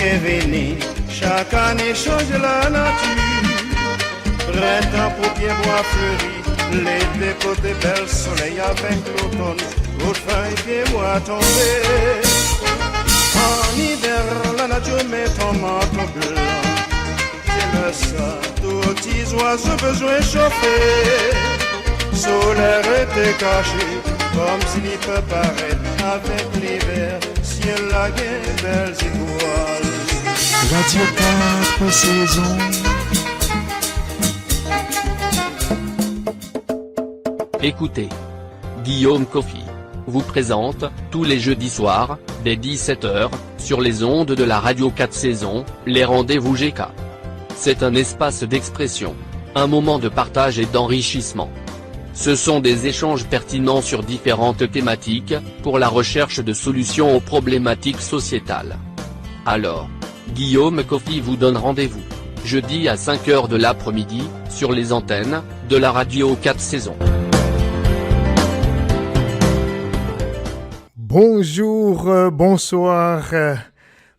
est venu, chaque année change la nature. Printemps, paupières, bois fleuris, l'été, côté bel soleil avec l'automne, l'autre feuille, pieds, bois tombés. En hiver, la nature met ton manteau blanc. C'est le ça, tous petits oiseaux besoin chauffer. Solaire était caché, comme s'il peut paraître avec l'hiver, ciel la guerre, belles étoiles. Radio 4 saisons. Écoutez, Guillaume Coffy vous présente, tous les jeudis soirs, dès 17h, sur les ondes de la radio 4 saisons, les rendez-vous GK. C'est un espace d'expression, un moment de partage et d'enrichissement. Ce sont des échanges pertinents sur différentes thématiques, pour la recherche de solutions aux problématiques sociétales. Alors, Guillaume Coffy vous donne rendez-vous, jeudi à 5h de l'après-midi, sur les antennes, de la radio 4 saisons. Bonjour, bonsoir.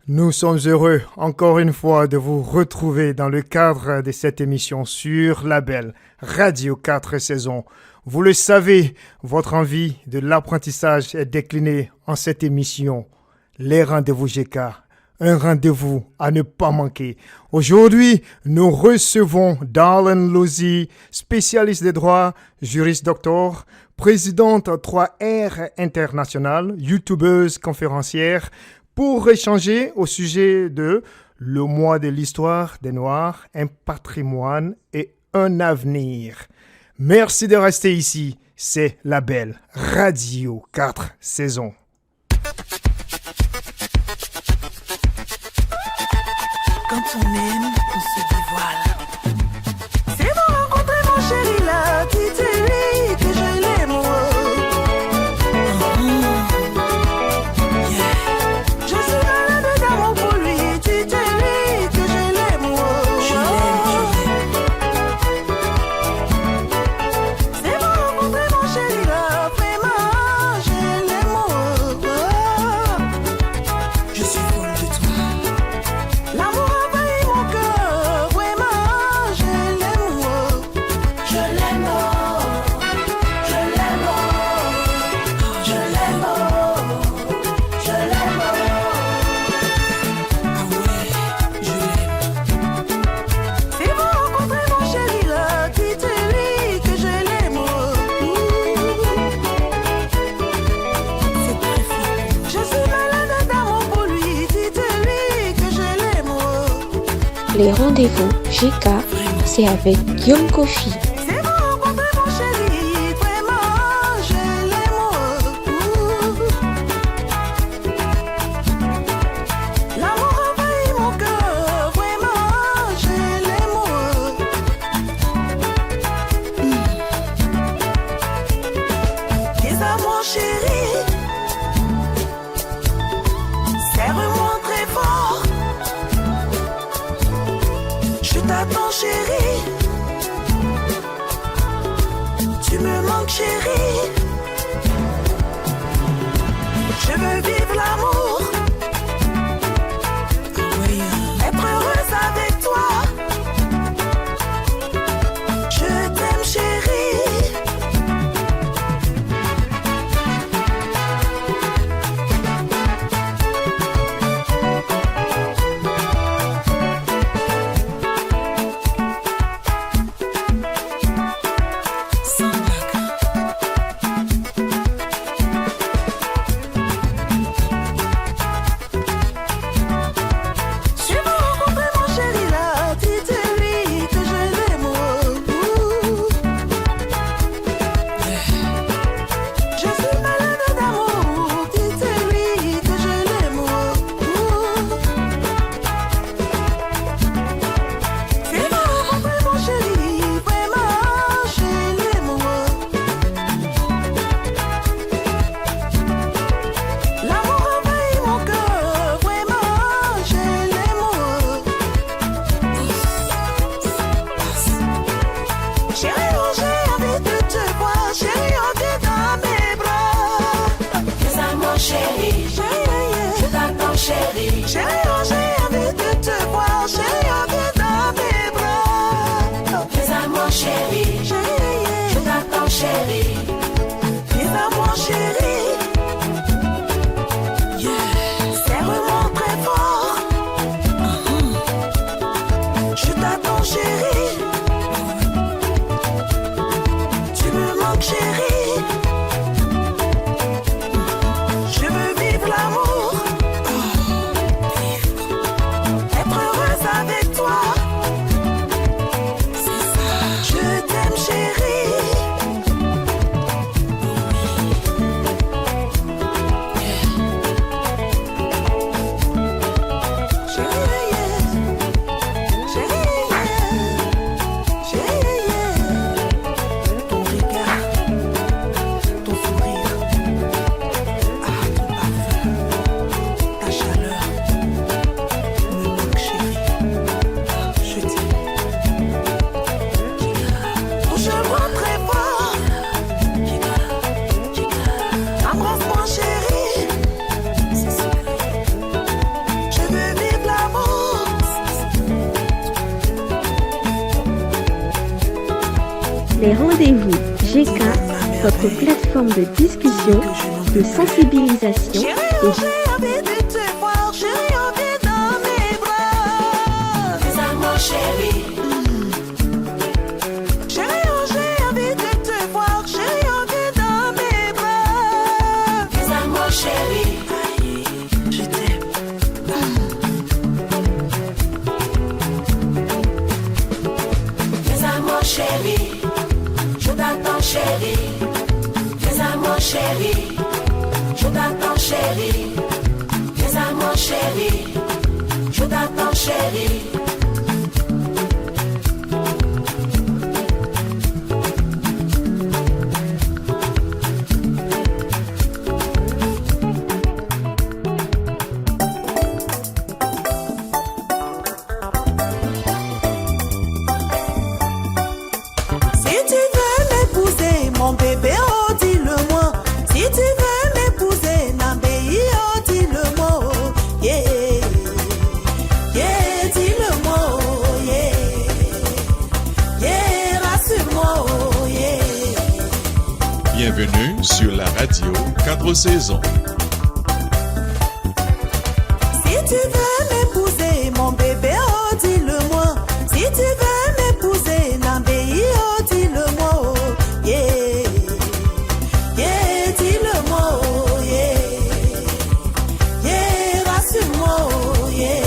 Nous sommes heureux encore une fois de vous retrouver dans le cadre de cette émission sur la belle Radio 4 saisons. Vous le savez, votre envie de l'apprentissage est déclinée en cette émission, les rendez-vous GK. Un rendez-vous à ne pas manquer. Aujourd'hui, nous recevons Darlene Lozi, spécialiste des droits, juriste doctor, présidente 3R International, youtubeuse conférencière, pour échanger au sujet de le mois de l'histoire des Noirs, un patrimoine et un avenir. Merci de rester ici. C'est la belle Radio 4 saisons. Quand on aime, on se dévoile. C'est bon rencontrer mon chéri là, c'est lui que je l'aime. Je suis malade d'amour pour lui, c'est lui que je l'aime. C'est bon rencontrer mon chéri là, vraiment je l'aime. Je suis folle de toi. L'amour Les rendez-vous GK, c'est avec Guillaume Coffy. T'attends chérie, tu me manques chérie, je veux vivre l'amour, être heureuse avec toi, je t'aime chérie. Chérie, je t'attends chérie. Chérie, j'ai envie Les rendez-vous GK, votre plateforme de discussion, de sensibilisation Chérie, et j'ai envie de te voir, chérie, envie dans mes bras. Fais à moi, chérie. Chérie, j'ai envie de te voir, chérie, envie dans mes bras. Fais à moi, chérie. Je t'aime. Fais à moi, chérie. Je t'attends, chérie. Fais à moi, chérie. Je t'attends, chérie. Fais à moi, chérie. Je t'attends, chérie. Si tu veux m'épouser, mon bébé, oh dis-le-moi. Si tu veux m'épouser, Nambéi, oh dis-le-moi. Oh, yeah, yeah, dis-le-moi. Oh, yeah, yeah, rassure-moi. Oh, yeah. Bienvenue sur la radio 4 saisons. Si tu veux m'épouser, mon bébé, oh dis-le-moi. Si tu veux m'épouser, Nambéi, oh dis-le-moi. Oh, yeah, yeah, dis-le-moi. Oh, yeah, yeah, rassure-moi. Oh, yeah.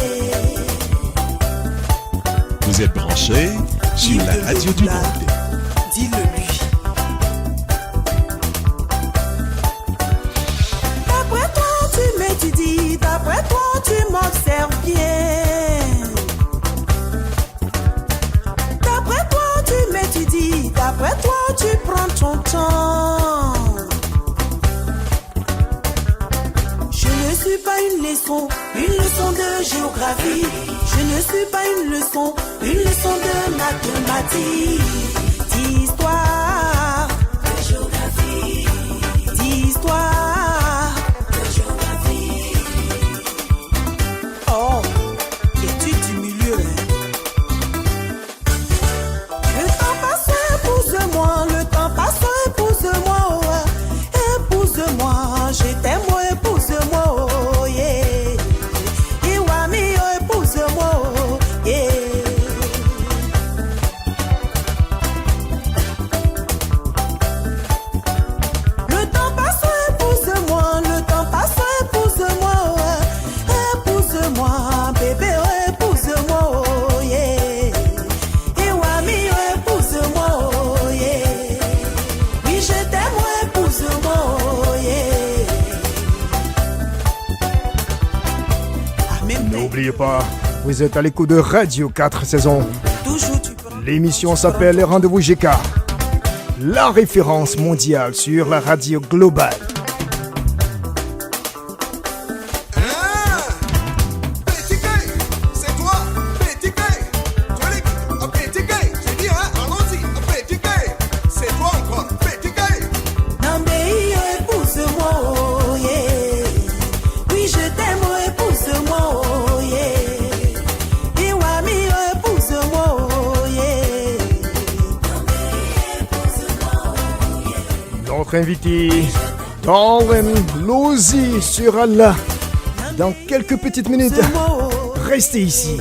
Vous êtes branchés sur la radio du monde. Dis-le-lui. D'après toi, tu m'étudies. D'après toi, tu m'observes bien. D'après toi, tu m'étudies. D'après toi, tu prends ton temps. Je ne suis pas une leçon de géographie. Je ne suis pas une leçon de mathématiques. D'histoire, de géographie. D'histoire, de géographie. Oh, étude du milieu. Le temps passe, épouse-moi. Le temps passe, épouse-moi. Oh, épouse-moi, je t'aime, oh, épouse-moi. Oh, yeah. Iwami, oh, épouse-moi. Oh, yeah. Le temps passe, épouse-moi. Le temps passe, épouse-moi. Oh, épouse-moi, bébé, oh, épouse-moi. Oh, yeah. Iwami, oh, épouse-moi. Oh, yeah. Oui, je t'aime, oh, épouse-moi. Oh, yeah. Amen. N'oubliez pas, vous êtes à l'écoute de Radio 4 saisons. Toujours tu peux. L'émission s'appelle Les Rendez-vous GK, la référence mondiale sur la radio globale. Petit gay, c'est toi, petit gay. Tu es un petit gay. J'ai dit, hein, allons-y, un petit gay. C'est toi encore, petit gay. Nambéi, oh, épouse-moi, oh, yeah. Oui, je t'aime, oh, épouse-moi, oh, yeah. Iwami, oh, épouse-moi, oh, yeah. Nambéi, épouse-moi, oh, yeah. Notre invité, Darwin Lozi, sera là dans quelques petites minutes. Épouse-moi, oh. Restez ici.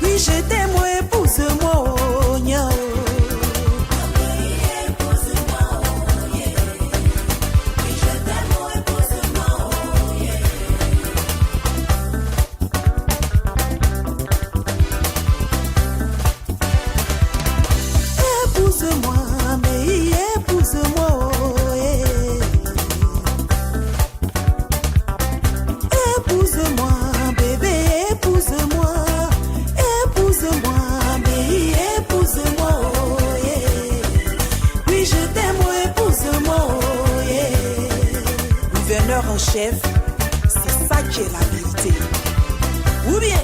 Oui, je t'aime, oh, épouse-moi, oh, nya, oh. Épouse-moi, mais épouse-moi, oh, yeah. Épouse-moi, bébé, épouse-moi. Épouse-moi, mais épouse-moi, oh, yeah. Oui, je t'aime, oh, épouse-moi, oh, yeah. Gouverneur en chef, c'est ça qui est la vérité. Ou bien,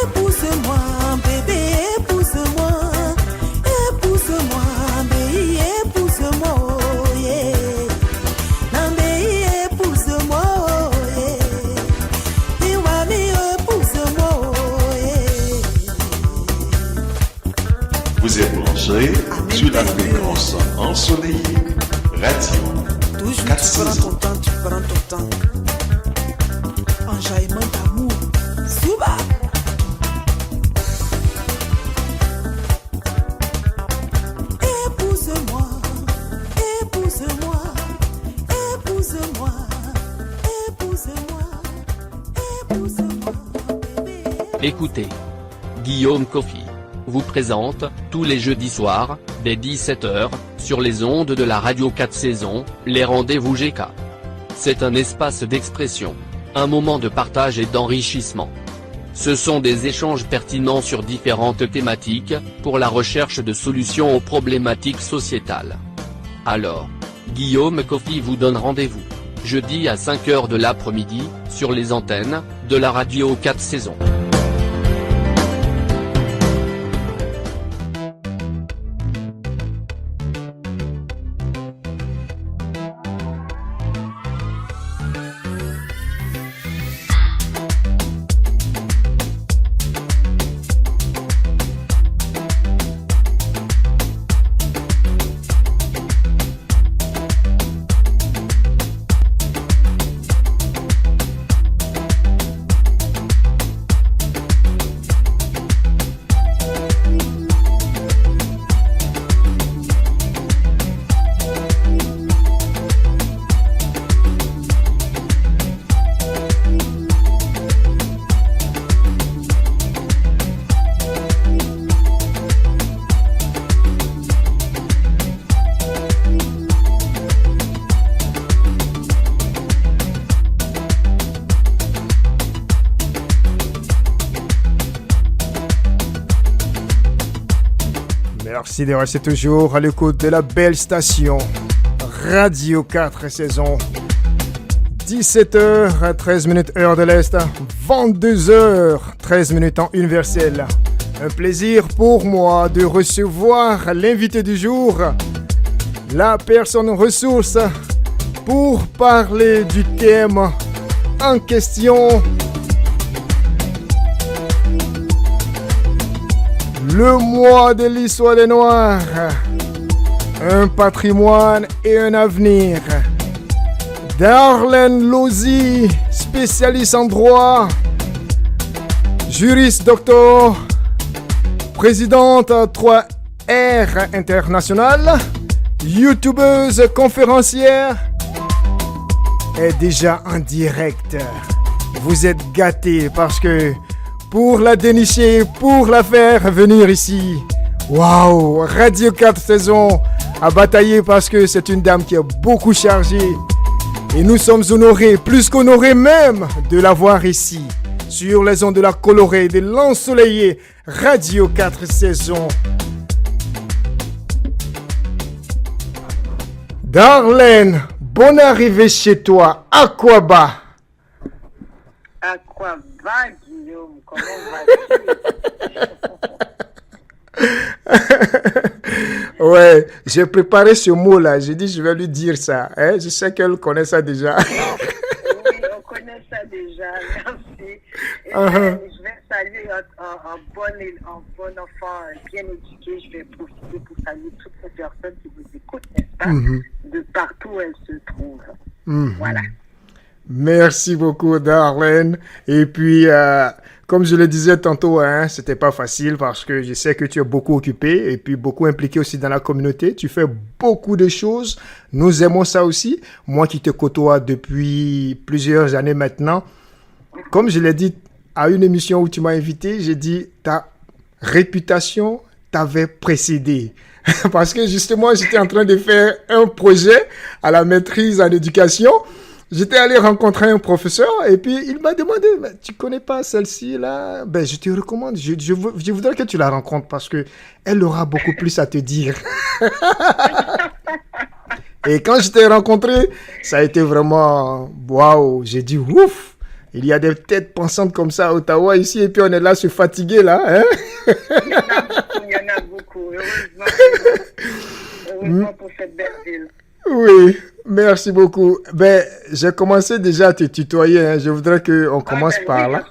épouse-moi, bébé, épouse-moi. Épouse-moi, mais épouse-moi, oh, yeah. Non, mais épouse-moi, oh, yeah. Iwami, épouse-moi, oh, yeah. Vous êtes branché sur la fréquence ensoleillée. Radio Toujours tu 4 prends saisons. ton temps, tu prends ton temps. Enjaillement d'amour. Souba. Épouse-moi, épouse-moi, épouse-moi, épouse-moi, épouse-moi, bébé. Écoutez. Guillaume Coffy vous présente, tous les jeudis soirs, dès 17h, sur les ondes de la radio 4 saisons, les rendez-vous GK. C'est un espace d'expression, un moment de partage et d'enrichissement. Ce sont des échanges pertinents sur différentes thématiques, pour la recherche de solutions aux problématiques sociétales. Alors, Guillaume Coffy vous donne rendez-vous, jeudi à 5h de l'après-midi, sur les antennes, de la radio 4 saisons. Merci de rester toujours à l'écoute de la belle station Radio 4 saison. 17h, 13 minutes heure de l'Est, 22h, 13 minutes en universel. Un plaisir pour moi de recevoir l'invité du jour, la personne ressource, pour parler du thème en question. Le mois de l'histoire des Noirs, un patrimoine et un avenir. Darlene Lozi, spécialiste en droit, juriste docteur, présidente 3R International, youtubeuse conférencière, est déjà en direct. Vous êtes gâtés parce que pour la dénicher, pour la faire venir ici. Waouh, Radio 4 saisons a bataillé parce que c'est une dame qui est beaucoup chargée. Et nous sommes honorés, plus qu'honorés même, de l'avoir ici. Sur les ondes de la colorée, de l'ensoleillé Radio 4 saisons. Darlene, bonne arrivée chez toi. Aquaba. Aquaba, Guillaume, comment vas-tu? Ouais, j'ai préparé ce mot-là. J'ai dit, je vais lui dire ça. Hein? Je sais qu'elle connaît ça déjà. Oui, on connaît ça déjà. Merci. Et je vais saluer un bon enfant bien éduqué. Je vais profiter pour saluer toutes les personnes qui vous écoutent, n'est-ce pas? De partout où elles se trouvent. Voilà. Merci beaucoup, Darlene. Et puis, comme je le disais tantôt, hein, c'était pas facile parce que je sais que tu es beaucoup occupé et puis beaucoup impliqué aussi dans la communauté. Tu fais beaucoup de choses. Nous aimons ça aussi. Moi qui te côtoie depuis plusieurs années maintenant, comme je l'ai dit à une émission où tu m'as invité, j'ai dit ta réputation t'avait précédé. Parce que justement, j'étais en train de faire un projet à la maîtrise en éducation. J'étais allé rencontrer un professeur et puis il m'a demandé, mais tu connais pas celle-ci là? Ben, je te recommande, je voudrais que tu la rencontres parce que elle aura beaucoup plus à te dire. Et quand je t'ai rencontré, ça a été vraiment waouh, j'ai dit ouf, il y a des têtes pensantes comme ça à Ottawa ici et puis on est là se fatiguer là, hein? Il y en a beaucoup, heureusement pour cette belle ville. Oui, merci beaucoup. Ben, j'ai commencé déjà à te tutoyer. Hein. Je voudrais qu'on commence par oui, là.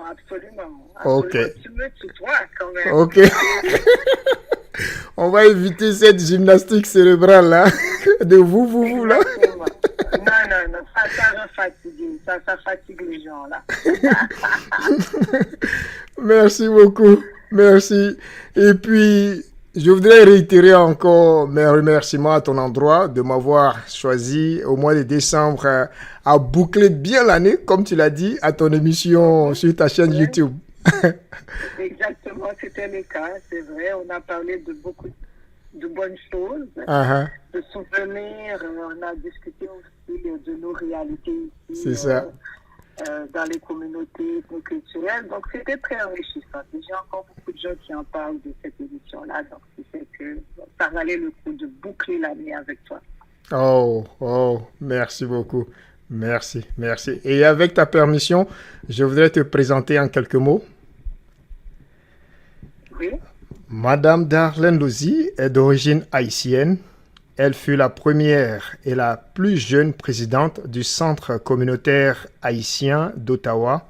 Absolument. Ok. Tu me tutoies quand même. Ok. On va éviter cette gymnastique cérébrale là, de vous là. Exactement. Non, ça rend fatigué. Ça fatigue les gens là. Merci beaucoup. Merci. Et puis, je voudrais réitérer encore mes remerciements à ton endroit de m'avoir choisi au mois de décembre à boucler bien l'année, comme tu l'as dit, à ton émission sur ta chaîne YouTube. Exactement, c'était le cas, c'est vrai. On a parlé de beaucoup de bonnes choses, de souvenirs. On a discuté aussi de nos réalités ici. C'est ça. Dans les communautés culturelles. Donc, c'était très enrichissant. J'ai encore beaucoup de gens qui en parlent de cette émission-là. Donc, c'est que ça valait le coup de boucler l'année avec toi. Oh, merci beaucoup. Merci. Et avec ta permission, je voudrais te présenter en quelques mots. Oui. Madame Darlene Lozi est d'origine haïtienne. Elle fut la première et la plus jeune présidente du Centre communautaire haïtien d'Ottawa.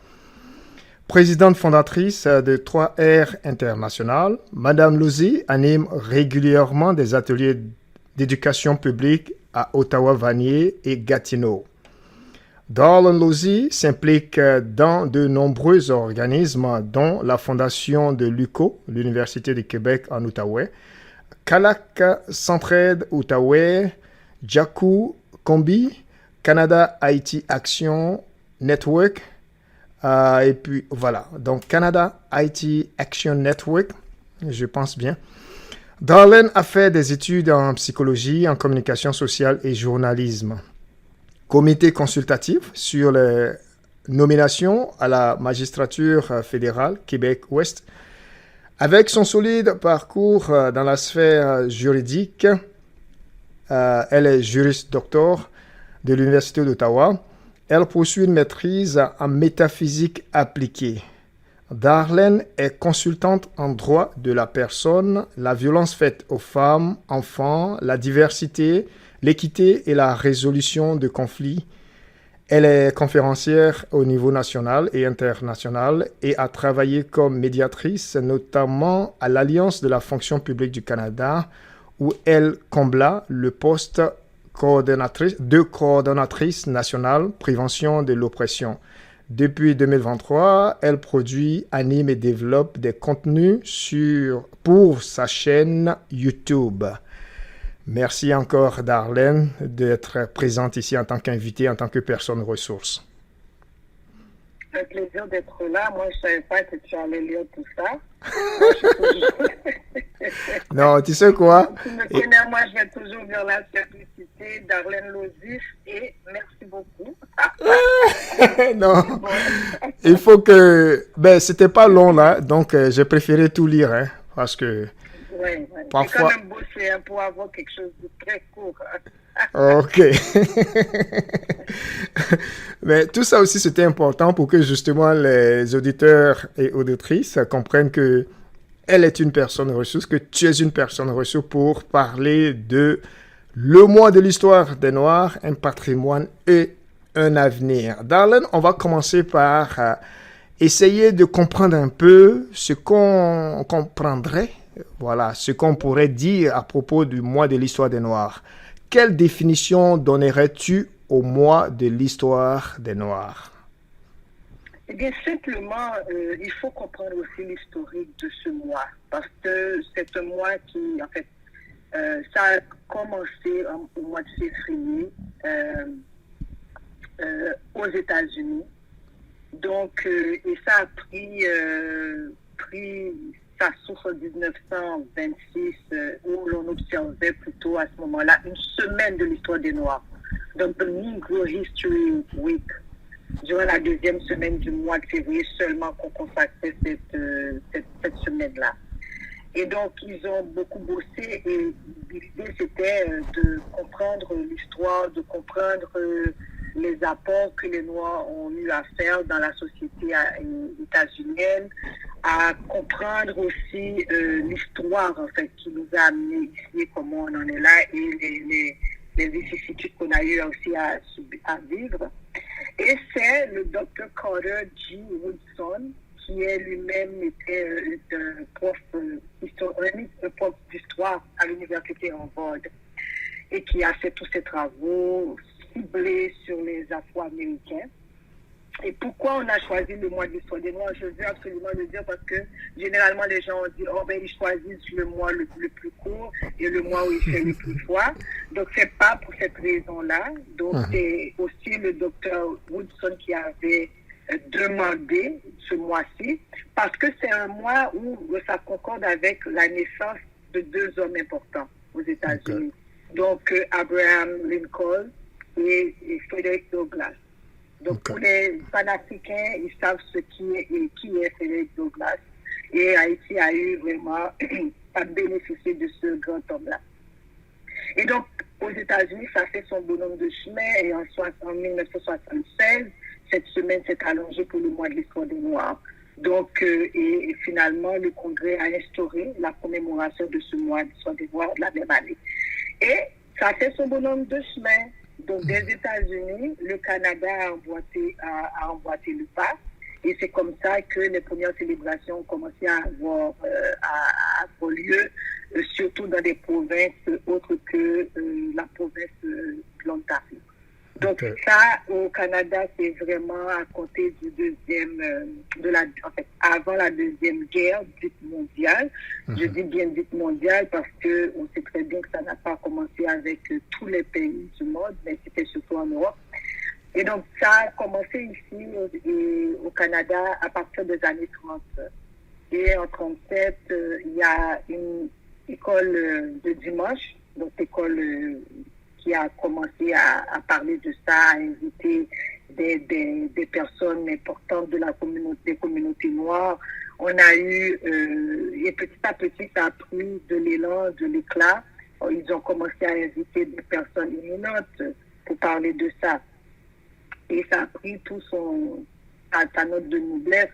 Présidente fondatrice de 3R International, Madame Lozi anime régulièrement des ateliers d'éducation publique à Ottawa-Vanier et Gatineau. Darlene Lozi s'implique dans de nombreux organismes, dont la fondation de l'UQO, l'Université du Québec en Outaouais, Kalak Centraide Outaouais, Jaku Kombi, Canada Haïti Action Network, et puis voilà, donc Canada Haïti Action Network, je pense bien. Darlene a fait des études en psychologie, en communication sociale et journalisme. Comité consultatif sur les nominations à la magistrature fédérale Québec-Ouest. Avec son solide parcours dans la sphère juridique, elle est juriste doctor de l'Université d'Ottawa. Elle poursuit une maîtrise en métaphysique appliquée. Darlene est consultante en droit de la personne, la violence faite aux femmes, enfants, la diversité, l'équité et la résolution de conflits. Elle est conférencière au niveau national et international et a travaillé comme médiatrice, notamment à l'Alliance de la fonction publique du Canada, où elle combla le poste de coordonnatrice nationale prévention de l'oppression. Depuis 2023, elle produit, anime et développe des contenus pour sa chaîne YouTube. Merci encore, Darlene, d'être présente ici en tant qu'invitée, en tant que personne ressource. Un plaisir d'être là. Moi, je ne savais pas que tu allais lire tout ça. Non, tu sais quoi? Tu me connais, moi, je vais toujours vers la simplicité. Darlene Lozi, et merci beaucoup. Non, il faut que... c'était pas long, là, donc j'ai préféré tout lire, hein, parce que... Oui. Parfois... C'est quand même bossé pour avoir quelque chose de très court. Ok. Mais tout ça aussi, c'était important pour que justement les auditeurs et auditrices comprennent que elle est une personne ressource, que tu es une personne ressource pour parler de le mois de l'histoire des Noirs, un patrimoine et un avenir. Darlene, on va commencer par essayer de comprendre un peu ce qu'on comprendrait. Voilà, ce qu'on pourrait dire à propos du mois de l'histoire des Noirs. Quelle définition donnerais-tu au mois de l'histoire des Noirs? Eh bien, simplement, il faut comprendre aussi l'historique de ce mois, parce que c'est un mois qui, en fait, ça a commencé au mois de février aux États-Unis. Donc, et ça a pris sa source en 1926, où l'on observait plutôt à ce moment-là une semaine de l'histoire des Noirs. Donc, le Negro History Week, durant la deuxième semaine du mois de février seulement qu'on consacrait cette semaine-là. Et donc, ils ont beaucoup bossé et l'idée, c'était de comprendre l'histoire, de comprendre les apports que les Noirs ont eu à faire dans la société états-unienne, à comprendre aussi l'histoire en fait qui nous a amenés ici, comment on en est là et les vicissitudes qu'on a eu aussi à vivre. Et c'est le Dr. Carter G. Woodson qui est lui-même était un prof d'histoire l'université Harvard et qui a fait tous ses travaux ciblés sur les Afro-Américains. Et pourquoi on a choisi le mois de l'histoire des Noirs? Je veux absolument le dire parce que généralement les gens ont dit ils choisissent le mois le plus court et le mois où il fait le plus froid. Donc c'est pas pour cette raison-là. Donc c'est aussi le docteur Woodson qui avait demandé ce mois-ci parce que c'est un mois où ça concorde avec la naissance de 2 hommes importants aux États-Unis. Donc Abraham Lincoln et Frederick Douglass. Donc, pour les panafricains, ils savent qui est Frederick Douglass. Et Haïti a eu vraiment à bénéficier de ce grand homme-là. Et donc, aux États-Unis, ça fait son bonhomme de chemin. Et en 1976, cette semaine s'est allongée pour le mois de l'histoire des Noirs. Donc, et finalement, le Congrès a instauré la commémoration de ce mois de l'histoire des Noirs la même année. Et ça fait son bonhomme de chemin. Donc, des États-Unis, le Canada a emboîté le pas. Et c'est comme ça que les premières célébrations ont commencé à avoir lieu, surtout dans des provinces autres que la province de l'Ontario. Donc, ça, au Canada, c'est vraiment à compter du avant la Deuxième Guerre dite mondiale. Je dis bien dite mondiale parce qu'on sait très bien que ça n'a pas commencé avec tous les pays du monde, mais c'était surtout en Europe. Et donc, ça a commencé ici au Canada à partir des années 30. Et en 37, il y a une école de dimanche, donc école qui a commencé à parler de ça, à inviter des personnes importantes de des communautés noires. On a eu, et petit à petit, ça a pris de l'élan, de l'éclat. Ils ont commencé à inviter des personnes éminentes pour parler de ça. Et ça a pris tout sa note de noblesse,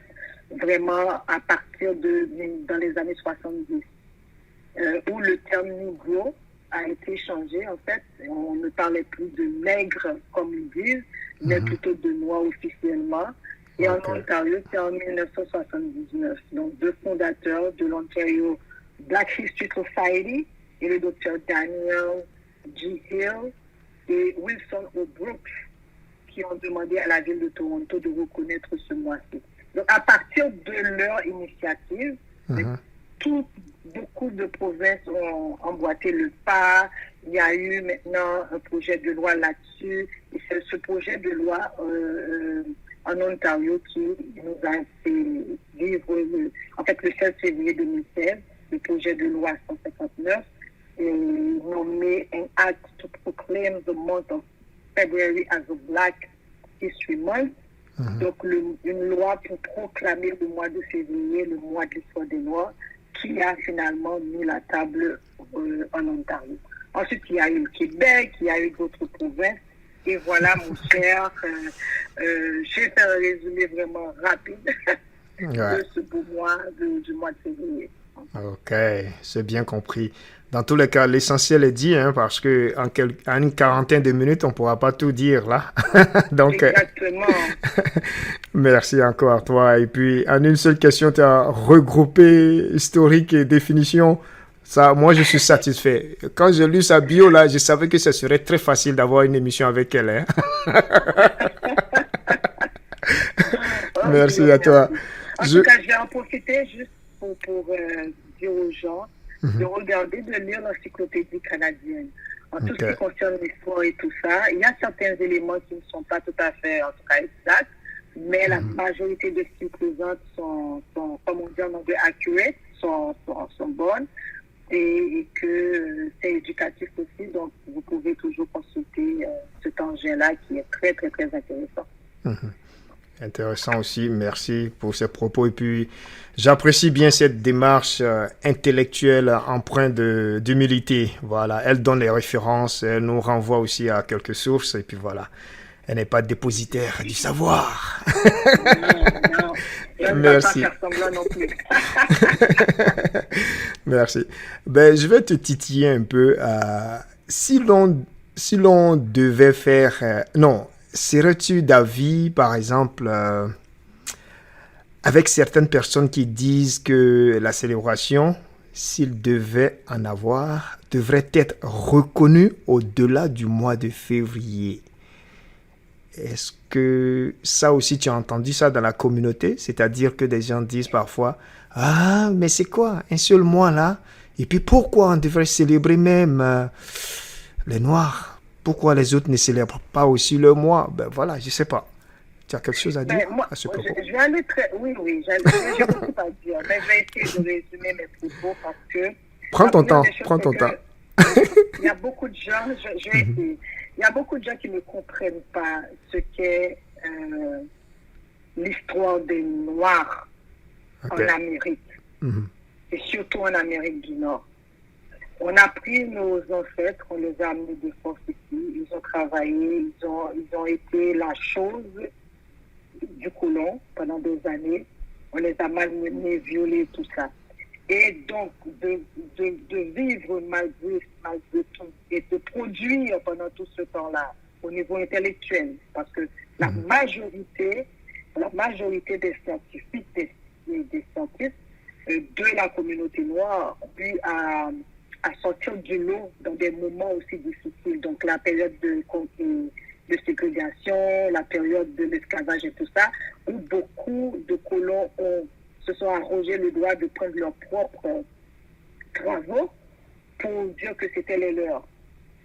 vraiment à partir dans les années 70, où le terme Negro a été changé. En fait, on ne parlait plus de nègre comme ils disent, mais plutôt de noir officiellement. Et en Ontario, c'est en 1979. Donc, 2 fondateurs de l'Ontario Black History Society et le docteur Daniel G. Hill et Wilson O'Brooke qui ont demandé à la ville de Toronto de reconnaître ce mois-ci. Donc, à partir de leur initiative, beaucoup de provinces ont emboîté le pas. Il y a eu maintenant un projet de loi là-dessus. Et c'est ce projet de loi en Ontario qui nous a fait vivre, le 16 février 2016, le projet de loi 159, nommé An Act to Proclaim the Month of February as a Black History Month. Donc, une loi pour proclamer le mois de février, le mois de l'histoire des Noirs, qui a finalement mis la table en Ontario. Ensuite, il y a eu le Québec, il y a eu d'autres provinces. Et voilà, mon cher, j'ai fait un résumé vraiment rapide de ce beau mois du mois de février. Ok, c'est bien compris. Dans tous les cas, l'essentiel est dit, parce que en une quarantaine de minutes, on ne pourra pas tout dire là. Donc, exactement. Merci encore à toi. Et puis, en une seule question, tu as regroupé historique et définition. Ça, moi, je suis satisfait. Quand j'ai lu sa bio là, je savais que ce serait très facile d'avoir une émission avec elle. Merci à toi. En tout cas, je vais en profiter juste pour dire aux gens de regarder, de lire l'encyclopédie canadienne. En tout ce qui concerne l'histoire et tout ça, il y a certains éléments qui ne sont pas tout à fait, en tout cas, exacts, mais la majorité de ce qu'ils présentent sont, comme on dit en anglais, accurate, sont bonnes, et que c'est éducatif aussi, donc vous pouvez toujours consulter cet engin-là qui est très, très, très intéressant. Intéressant aussi, merci pour ces propos. Et puis, j'apprécie bien cette démarche intellectuelle empreinte d'humilité. Voilà, elle donne les références, elle nous renvoie aussi à quelques sources. Et puis voilà, elle n'est pas dépositaire du savoir. Non. Merci. Ne pas faire semblant non plus. Merci. Je vais te titiller un peu. Si l'on devait faire... serais-tu d'avis, par exemple, avec certaines personnes qui disent que la célébration s'il devait en avoir, devrait être reconnu au-delà du mois de février. Est-ce que ça aussi, tu as entendu ça dans la communauté? C'est-à-dire que des gens disent parfois, « Ah, mais c'est quoi, un seul mois là? Et puis pourquoi on devrait célébrer même les Noirs? Pourquoi les autres ne célèbrent pas aussi le mois? » Ben voilà, je ne sais pas. Tu as quelque chose à dire Moi, à ce propos? je vais aller très... Oui, j'ai beaucoup à dire. Mais je vais essayer de résumer mes propos parce que... Prends ton temps. Il y a beaucoup de gens, je vais essayer. Il y a beaucoup de gens qui ne comprennent pas ce qu'est l'histoire des Noirs en Amérique. Et surtout en Amérique du Nord. On a pris nos ancêtres, on les a amenés de force ici, ils ont travaillé, ils ont été la chose du colon pendant des années, on les a malmenés, violés, tout ça. Et donc, de vivre malgré tout et de produire pendant tout ce temps-là au niveau intellectuel, parce que la majorité des scientifiques, des scientifiques de la communauté noire ont eu à sortir du lot dans des moments aussi difficiles. Donc, la période de ségrégation, la période de l'esclavage et tout ça, où beaucoup de colons se sont arrogés le droit de prendre leurs propres travaux pour dire que c'était les leurs.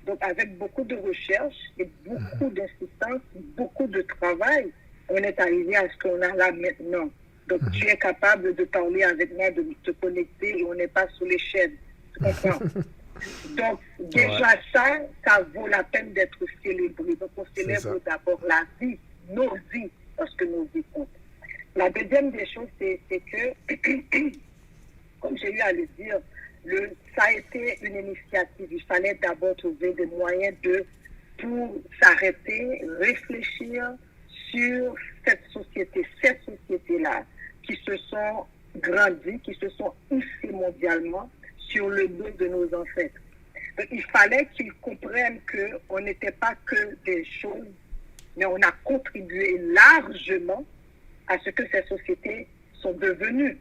Donc, avec beaucoup de recherche et beaucoup d'insistance, beaucoup de travail, on est arrivé à ce qu'on a là maintenant. Donc, tu es capable de parler avec moi, de te connecter et on n'est pas sous les chaînes. Tu comprends? Donc, déjà ça vaut la peine d'être célébré. Donc, on célèbre d'abord la vie, nos vies, parce que nos vies comptent. La deuxième des choses, c'est que, comme j'ai eu à le dire, ça a été une initiative. Il fallait d'abord trouver des moyens pour s'arrêter, réfléchir sur cette société-là, qui se sont grandies, qui se sont hissées mondialement sur le dos de nos ancêtres. Donc, il fallait qu'ils comprennent qu'on n'était pas que des choses, mais on a contribué largement à ce que ces sociétés sont devenues.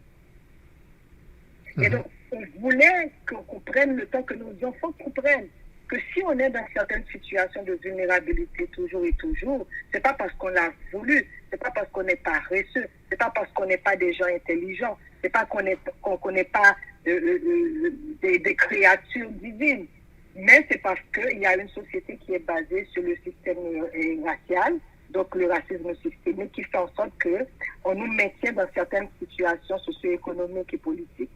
Et donc, on voulait qu'on prenne le temps, que nos enfants comprennent que si on est dans certaines situations de vulnérabilité toujours et toujours, c'est pas parce qu'on l'a voulu, c'est pas parce qu'on n'est pas paresseux, c'est pas parce qu'on n'est pas des gens intelligents, c'est pas qu'on n'est pas des créatures divines, mais c'est parce qu'il y a une société qui est basée sur le système racial, donc le racisme systémique, qui fait en sorte qu'on nous maintient dans certaines situations socio-économiques et politiques.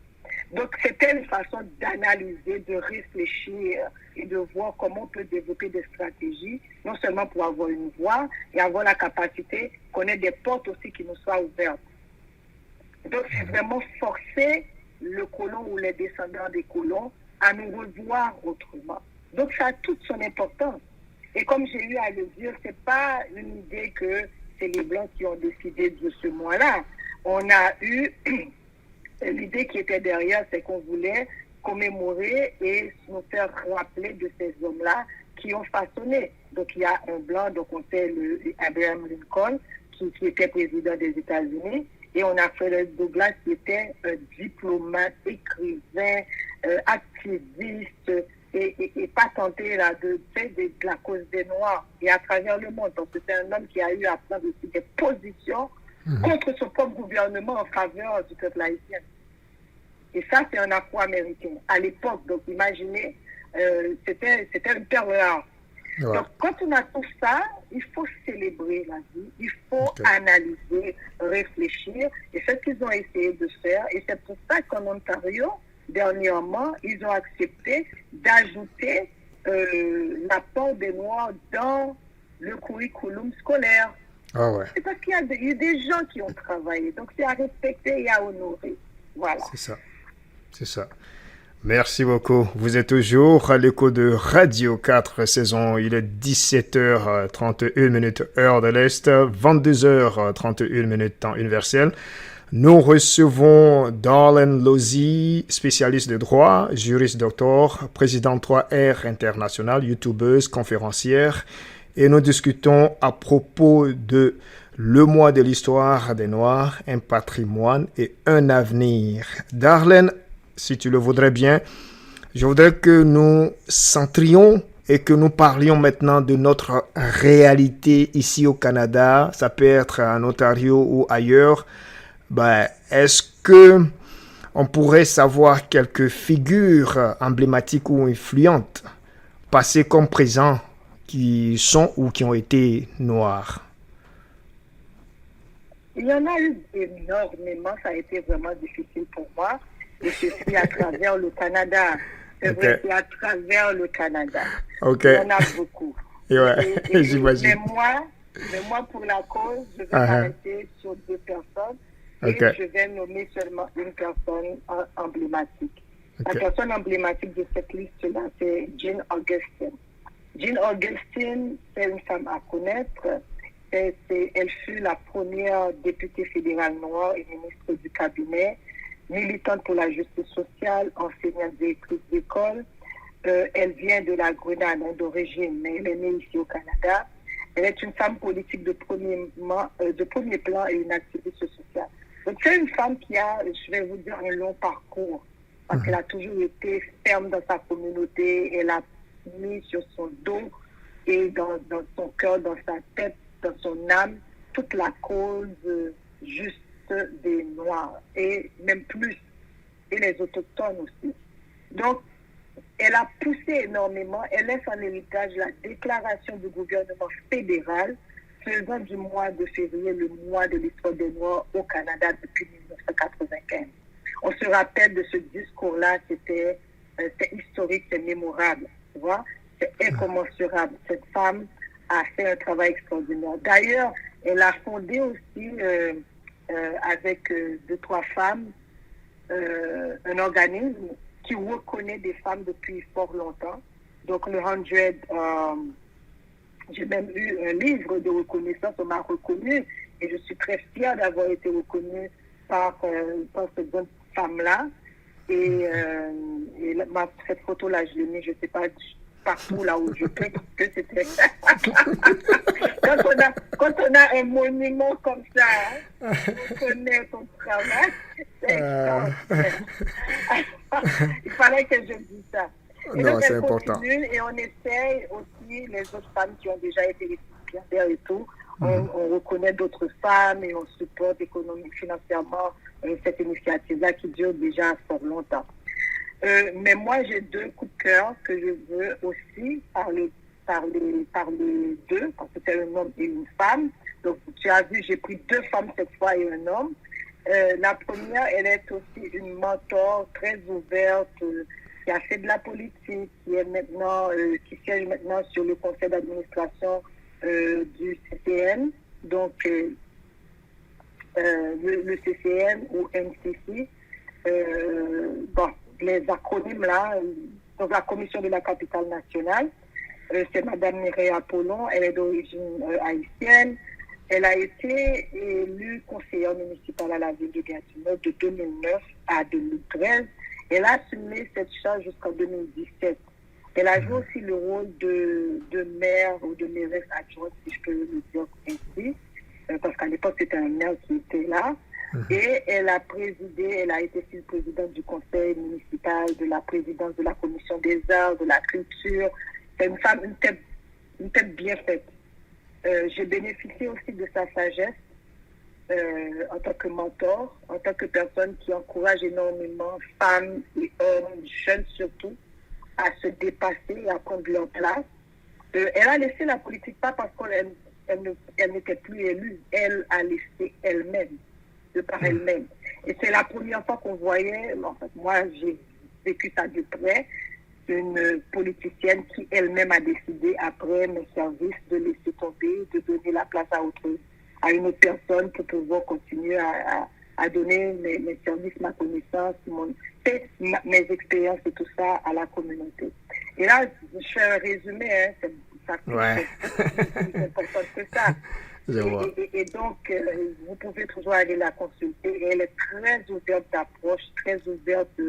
Donc, c'était une façon d'analyser, de réfléchir et de voir comment on peut développer des stratégies, non seulement pour avoir une voix et avoir la capacité qu'on ait des portes aussi qui nous soient ouvertes. Donc, c'est vraiment forcer le colon ou les descendants des colons à nous revoir autrement. Donc, ça a toute son importance. Et comme j'ai eu à le dire, c'est pas une idée que c'est les Blancs qui ont décidé de ce mois-là. On a eu... L'idée qui était derrière, c'est qu'on voulait commémorer et nous faire rappeler de ces hommes-là qui ont façonné. Donc, il y a un blanc, donc on sait Abraham Lincoln, qui était président des États-Unis, et on a Frederick Douglass, qui était un diplomate, écrivain, activiste, et patenté là, de la cause des Noirs, et à travers le monde. Donc, c'est un homme qui a eu à prendre aussi des positions contre son propre gouvernement en faveur du peuple haïtien. Et ça, c'est un Afro-Américain. À l'époque, donc imaginez, c'était une perle rare. Ouais. Donc, quand on a tout ça, il faut célébrer la vie, il faut analyser, réfléchir. Et c'est ce qu'ils ont essayé de faire. Et c'est pour ça qu'en Ontario, dernièrement, ils ont accepté d'ajouter l'apport des Noirs dans le curriculum scolaire. Ah ouais. C'est parce qu'il y a des gens qui ont travaillé. Donc, c'est à respecter et à honorer. Voilà. C'est ça. Merci beaucoup. Vous êtes toujours à l'écho de Radio 4 saison. Il est 17h31 heure de l'Est, 22h31 temps universel. Nous recevons Darlene Lozzi, spécialiste de droit, juriste doctor, présidente 3R International, youtubeuse, conférencière. Et nous discutons à propos de le mois de l'histoire des Noirs, un patrimoine et un avenir. Darlene, si tu le voudrais bien, je voudrais que nous centrions et que nous parlions maintenant de notre réalité ici au Canada. Ça peut être en Ontario ou ailleurs. Est-ce que on pourrait savoir quelques figures emblématiques ou influentes, passées comme présentes, qui sont ou qui ont été noires? Il y en a eu énormément, ça a été vraiment difficile pour moi. Et je suis à travers le Canada. C'est vrai, c'est à travers le Canada. Il y en a beaucoup. J'imagine. Mais moi, pour la cause, je vais m'arrêter sur 2 personnes. Et je vais nommer seulement une personne emblématique. La personne emblématique de cette liste-là, c'est Jean Augustine. Jean Augustine, c'est une femme à connaître. Elle fut la première députée fédérale noire et ministre du cabinet, militante pour la justice sociale, enseignante directrice d'école. Elle vient de la Grenade d'origine, mais elle est née ici au Canada. Elle est une femme politique de premier plan et une activiste sociale. Donc c'est une femme qui a, je vais vous dire, un long parcours, parce qu'elle a toujours été ferme dans sa communauté. Elle a mis sur son dos et dans son cœur, dans sa tête, dans son âme, toute la cause juste des Noirs, et même plus, et les autochtones aussi. Donc, elle a poussé énormément. Elle laisse en héritage la déclaration du gouvernement fédéral faisant du mois de février le mois de l'histoire des Noirs au Canada depuis 1995. On se rappelle de ce discours-là, c'est historique, c'est mémorable, tu vois, c'est incommensurable. Cette femme a fait un travail extraordinaire. D'ailleurs, elle a fondé aussi, avec 2-3 femmes, un organisme qui reconnaît des femmes depuis fort longtemps. Donc le 100, j'ai même eu un livre de reconnaissance, on m'a reconnu, et je suis très fière d'avoir été reconnue par cette bonne femme-là. Et cette photo-là, je l'ai mise, je ne sais pas, partout là où je peux, parce que c'était... quand on a un monument comme ça, on connaît son travail, c'est extraordinaire. Il fallait que je dise ça. Et non, donc, c'est elle important. continue, et on essaye aussi, les autres femmes qui ont déjà été récipiendaires et tout, on reconnaît d'autres femmes et on supporte économiquement, financièrement cette initiative-là qui dure déjà fort longtemps. Mais moi, j'ai 2 coups de cœur que je veux aussi parler d'eux, parce que c'est un homme et une femme. Donc, tu as vu, j'ai pris 2 femmes cette fois et un homme. La première, elle est aussi une mentor très ouverte, qui a fait de la politique, qui siège maintenant sur le conseil d'administration du CCN, donc le CCN ou NCC. Les acronymes là, donc la commission de la capitale nationale, c'est Madame Mireille Apollon, elle est d'origine haïtienne. Elle a été élue conseillère municipale à la ville de Gatineau de 2009 à 2013. Elle a assumé cette charge jusqu'en 2017. Elle a joué aussi le rôle de maire ou de mairesse adjointe, si je peux le dire ainsi, parce qu'à l'époque, c'était un maire qui était là. Et elle a été présidente du conseil municipal, de la présidence de la commission des arts, de la culture. C'est une femme, une tête bien faite. J'ai bénéficié aussi de sa sagesse en tant que mentor, en tant que personne qui encourage énormément femmes et hommes, jeunes surtout, à se dépasser et à prendre leur place. Elle a laissé la politique, pas parce qu'elle n'était plus élue, elle a laissé elle-même, de par elle-même. Et c'est la première fois qu'on voyait, en fait, moi j'ai vécu ça de près, une politicienne qui elle-même a décidé, après mes services, de laisser tomber, de donner la place à une autre personne pour pouvoir continuer à donner mes services, ma connaissance, mes expériences et tout ça à la communauté. Et là, je fais un résumé, c'est plus important que ça. Et donc, vous pouvez toujours aller la consulter. Et elle est très ouverte d'approche, très ouverte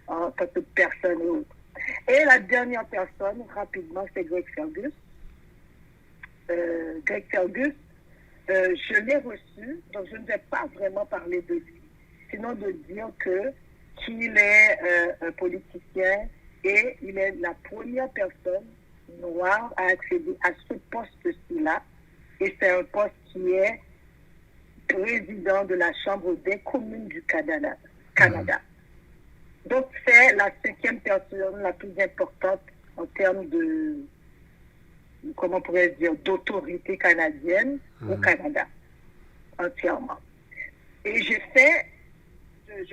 en tant que personne et autres. Et la dernière personne, rapidement, c'est Greg Fergus. Greg Fergus, je l'ai reçu, donc je ne vais pas vraiment parler de lui, sinon de dire qu'il est un politicien et il est la première personne noire à accéder à ce poste-ci-là. Et c'est un poste qui est président de la Chambre des communes du Canada. Donc, c'est la 5e personne la plus importante en termes de, comment on pourrait dire, d'autorité canadienne au Canada, entièrement. Et je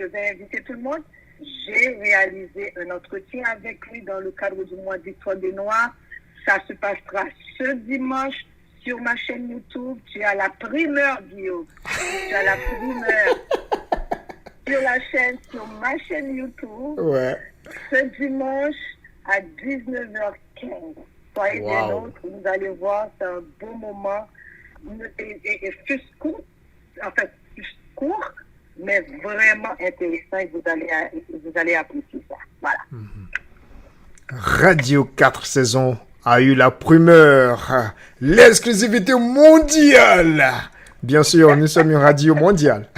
vais inviter tout le monde, j'ai réalisé un entretien avec lui dans le cadre du mois d'Histoire des Noirs. Ça se passera ce dimanche sur ma chaîne YouTube. Tu as la primeur, Guillaume. Tu as la primeur sur ma chaîne YouTube. Ouais. Ce dimanche à 19h15. Soyez des nôtres, vous allez voir, c'est un beau moment. Et plus court, mais vraiment intéressant et vous allez apprécier ça. Voilà. Radio 4 saisons a eu la primeur, l'exclusivité mondiale. Bien sûr, nous sommes une radio mondiale.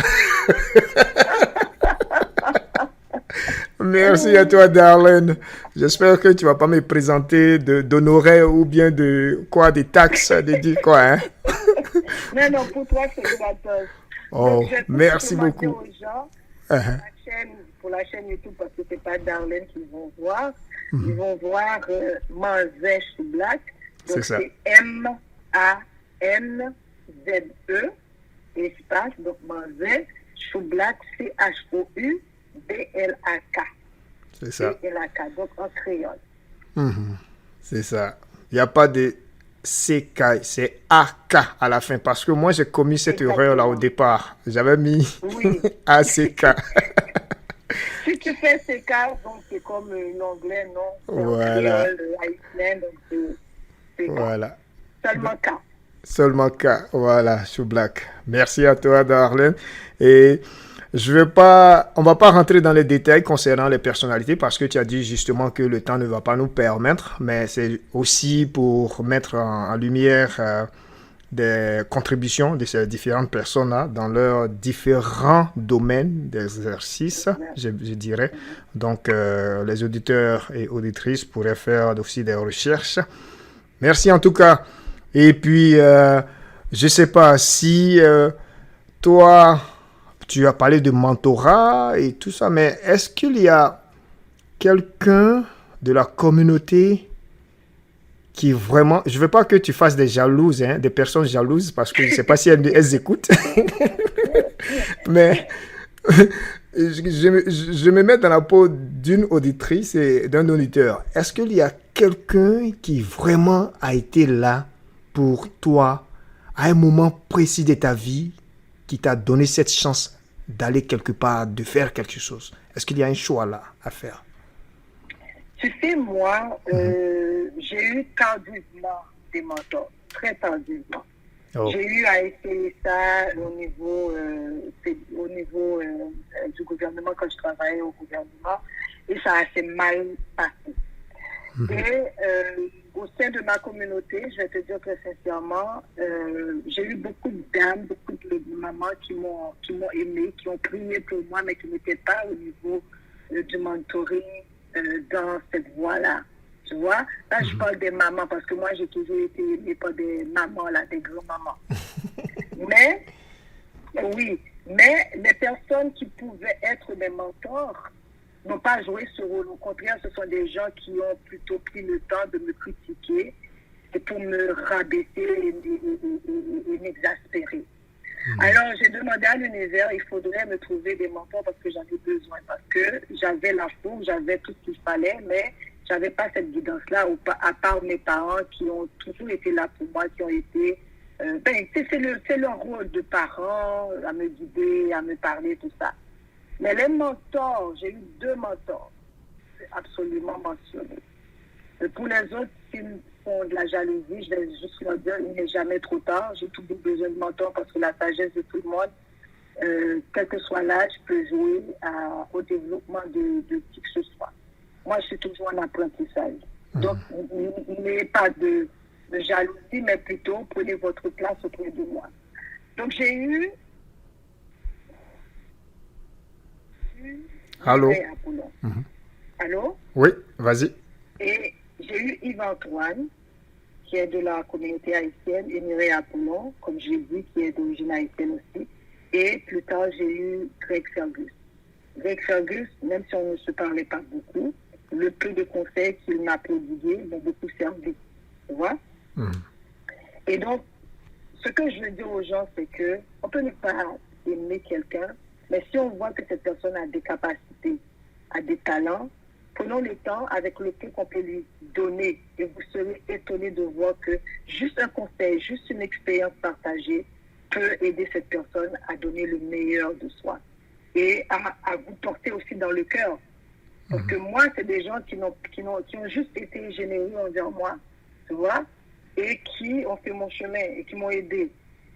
Merci à toi, Darlene. J'espère que tu vas pas me présenter d'honoraires ou bien de quoi, des taxes, quoi, hein? Non, pour toi, c'est gratos. Oh, merci beaucoup. Aux gens, pour la chaîne YouTube, parce que c'est pas Darlene qu'ils vont voir. Ils vont voir Manzé Choublac. Donc c'est M-A-N-Z-E, espace, donc Manzé Choublac, C-H-O-U-B-L-A-K. C'est ça. B-L-A-K, donc en créole. C'est ça. Il n'y a pas de CK, c'est AK à la fin. Parce que moi, j'ai commis cette erreur là au départ. J'avais mis ACK. Si tu fais CK, donc c'est comme l'anglais, non? Voilà. Haïtien, donc c'est voilà. Seulement K. Seulement K, voilà, Choublac. Merci à toi, Darlene. Et on va pas rentrer dans les détails concernant les personnalités parce que tu as dit justement que le temps ne va pas nous permettre, mais c'est aussi pour mettre en lumière des contributions de ces différentes personnes-là dans leurs différents domaines d'exercice, je dirais. Donc, les auditeurs et auditrices pourraient faire aussi des recherches. Merci en tout cas. Et puis, je sais pas si toi, tu as parlé de mentorat et tout ça, mais est-ce qu'il y a quelqu'un de la communauté qui vraiment... Je ne veux pas que tu fasses des jalouses, hein, des personnes jalouses, parce que je ne sais pas si elles écoutent. Mais je me mets dans la peau d'une auditrice et d'un auditeur. Est-ce qu'il y a quelqu'un qui vraiment a été là pour toi à un moment précis de ta vie, qui t'a donné cette chance d'aller quelque part, de faire quelque chose? Est-ce qu'il y a un choix là à faire? Tu sais, moi, j'ai eu tardivement des mentors, très tardivement. Oh. J'ai eu à essayer ça au niveau du gouvernement, quand je travaillais au gouvernement, et ça a assez mal passé. Et au sein de ma communauté, je vais te dire très sincèrement, j'ai eu beaucoup de dames, beaucoup de mamans qui m'ont aimé, qui ont prié pour moi, mais qui n'étaient pas au niveau du mentoring dans cette voie-là. Tu vois? Là, je parle des mamans, parce que moi, j'ai toujours été aimée par des mamans, là, des grands-mamans. Mais les personnes qui pouvaient être mes mentors n'ont pas joué ce rôle. Au contraire, ce sont des gens qui ont plutôt pris le temps de me critiquer et pour me rabaisser et m'exaspérer. Alors, j'ai demandé à l'univers, il faudrait me trouver des mentors parce que j'en ai besoin, parce que j'avais la foi, j'avais tout ce qu'il fallait, mais j'avais pas cette guidance-là, à part mes parents qui ont toujours été là pour moi, qui ont été... c'est leur rôle de parents, à me guider, à me parler, tout ça. Mais les mentors, j'ai eu 2 mentors, c'est absolument mentionné. Pour les autres, s'ils font de la jalousie, je vais juste leur dire, il n'est jamais trop tard. J'ai toujours besoin de mentors parce que la sagesse de tout le monde, quel que soit l'âge, peut jouer au développement de qui que ce soit. Moi, je suis toujours en apprentissage. Donc, n'ayez pas de jalousie, mais plutôt prenez votre place auprès de moi. Donc, j'ai eu Allô? Mireille Apollon. Allô? Oui, vas-y. Et j'ai eu Yves-Antoine, qui est de la communauté haïtienne, et Mireille Apollon, comme je l'ai dit, qui est d'origine haïtienne aussi. Et plus tard, j'ai eu Greg Fergus. Greg Fergus, même si on ne se parlait pas beaucoup, le peu de conseils qu'il m'a prodigués m'ont beaucoup servi. Tu vois? Et donc, ce que je veux dire aux gens, c'est que on peut ne pas aimer quelqu'un, mais si on voit que cette personne a des capacités, a des talents, prenons le temps avec le peu qu'on peut lui donner et vous serez étonnés de voir que juste un conseil, juste une expérience partagée peut aider cette personne à donner le meilleur de soi et à vous porter aussi dans le cœur. Parce que moi, c'est des gens qui ont juste été généreux envers moi, tu vois, et qui ont fait mon chemin et qui m'ont aidé.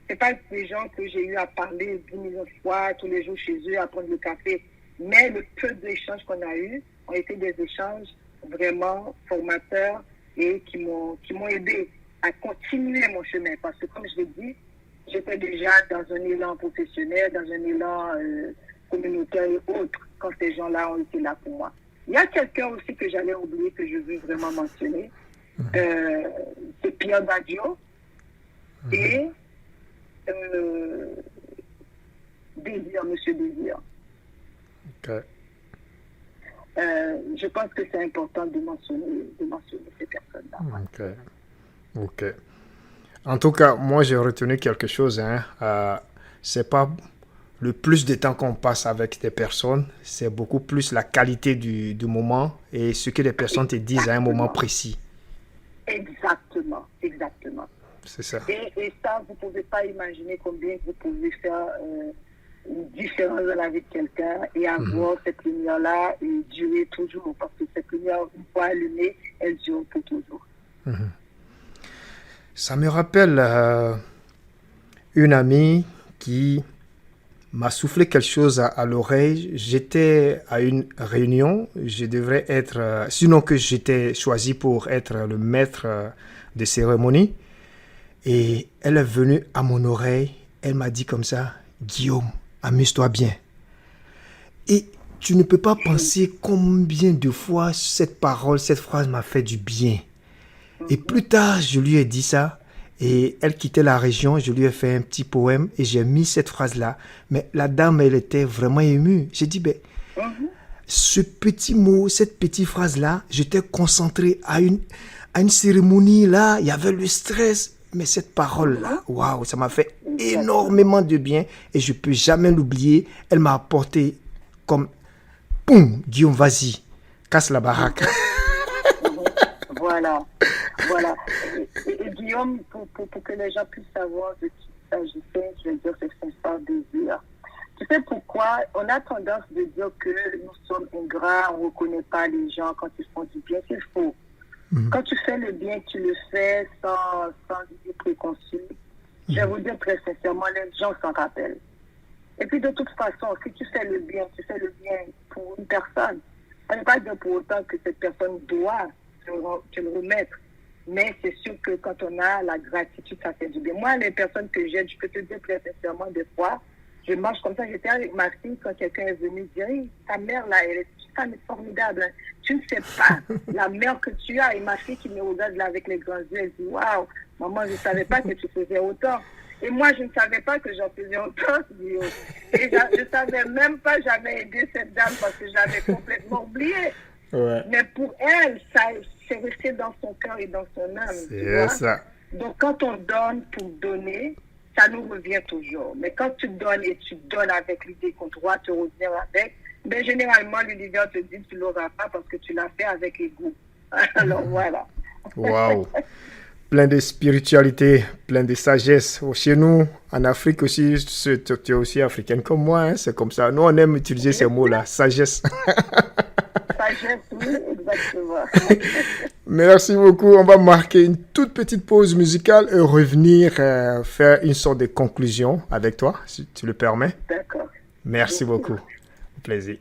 C'est pas des gens que j'ai eu à parler 10 millions de fois tous les jours chez eux, à prendre le café. Mais le peu d'échanges qu'on a eus ont été des échanges vraiment formateurs et qui m'ont aidé à continuer mon chemin. Parce que comme je l'ai dit, j'étais déjà dans un élan professionnel, dans un élan communautaire et autres quand ces gens-là ont été là pour moi. Il y a quelqu'un aussi que j'allais oublier, que je veux vraiment mentionner. C'est Pierre Badio et Désir, Monsieur Désir. Ok. Je pense que c'est important de mentionner ces personnes-là. Ok. En tout cas, moi, j'ai retenu quelque chose. C'est pas le plus de temps qu'on passe avec des personnes, c'est beaucoup plus la qualité du moment et ce que les personnes te disent à un moment précis. Exactement. C'est ça. Et ça, vous ne pouvez pas imaginer combien vous pouvez faire une différence dans la vie de quelqu'un et avoir cette lumière-là et durer toujours. Parce que cette lumière, une fois allumée, elle dure pour toujours. Ça me rappelle une amie qui m'a soufflé quelque chose à l'oreille. J'étais à une réunion, je devrais être, sinon que j'étais choisi pour être le maître de cérémonie. Et elle est venue à mon oreille, elle m'a dit comme ça, Guillaume, amuse-toi bien. Et tu ne peux pas penser combien de fois cette phrase m'a fait du bien. Et plus tard, je lui ai dit ça. Et elle quittait la région, je lui ai fait un petit poème et j'ai mis cette phrase-là. Mais la dame, elle était vraiment émue. J'ai dit, ce petit mot, cette petite phrase-là, j'étais concentré à une cérémonie là, il y avait le stress. Mais cette parole-là, waouh, ça m'a fait énormément de bien et je ne peux jamais l'oublier. Elle m'a apporté comme, boum, Guillaume, vas-y, casse la baraque. Voilà. Et Guillaume, pour que les gens puissent savoir de qui il s'agissait, je vais dire que c'est son désir. Tu sais pourquoi on a tendance de dire que nous sommes ingrats, on ne reconnaît pas les gens quand ils font du bien, c'est faux. Quand tu fais le bien, tu le fais sans idée préconçue. Je vais vous dire très sincèrement, les gens s'en rappellent. Et puis de toute façon, si tu fais le bien pour une personne, ça ne veut pas dire pour autant que cette personne doit te le remettre. Mais c'est sûr que quand on a la gratitude, ça fait du bien. Moi, les personnes que j'aide, je peux te dire très sincèrement, des fois, je marche comme ça. J'étais avec ma fille quand quelqu'un est venu dire, hey, ta mère là, elle est formidable. Hein. Tu ne sais pas la mère que tu as. Et ma fille qui me regarde là avec les grands yeux, elle dit, waouh, maman, je ne savais pas que tu faisais autant. Et moi, je ne savais pas que j'en faisais autant. Et je ne savais même pas, j'avais aidé cette dame parce que j'avais complètement oublié. Ouais. Mais pour elle, ça c'est resté dans son cœur et dans son âme. C'est ça. Donc, quand on donne pour donner, ça nous revient toujours. Mais quand tu donnes et tu donnes avec l'idée qu'on doit te revenir avec, ben, généralement, l'univers te dit que tu ne l'auras pas parce que tu l'as fait avec ego. Alors, voilà. Waouh! Plein de spiritualité, plein de sagesse. Chez nous, en Afrique aussi, tu es aussi africaine comme moi, hein, c'est comme ça. Nous, on aime utiliser ces mots-là, sagesse. Sagesse, oui, exactement. Merci beaucoup. On va marquer une toute petite pause musicale et revenir faire une sorte de conclusion avec toi, si tu le permets. D'accord. Merci beaucoup. Au plaisir.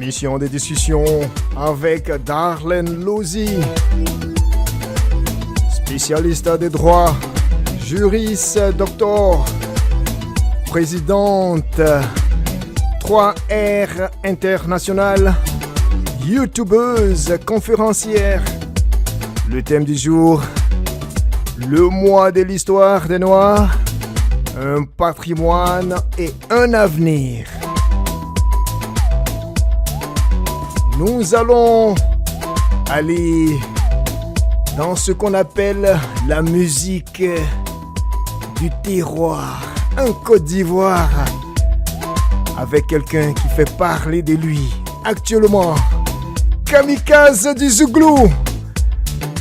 Émission de discussion avec Darlene Lozi, spécialiste des droits, juriste, docteur, présidente 3R International, youtubeuse, conférencière. Le thème du jour, le mois de l'histoire des Noirs, un patrimoine et un avenir. Nous allons aller dans ce qu'on appelle la musique du terroir, un Côte d'Ivoire, avec quelqu'un qui fait parler de lui actuellement. Kamikaze du Zouglou,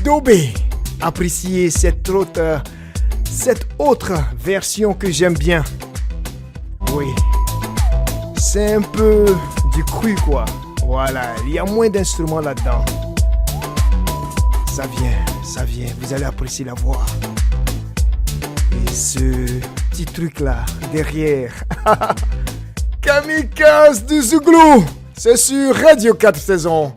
Dobé. Appréciez cette autre version que j'aime bien. Oui, c'est un peu du cru quoi. Voilà, il y a moins d'instruments là-dedans. Ça vient, vous allez apprécier la voix. Et ce petit truc-là, derrière. Kamikaze du Zouglou, c'est sur Radio 4 Saison.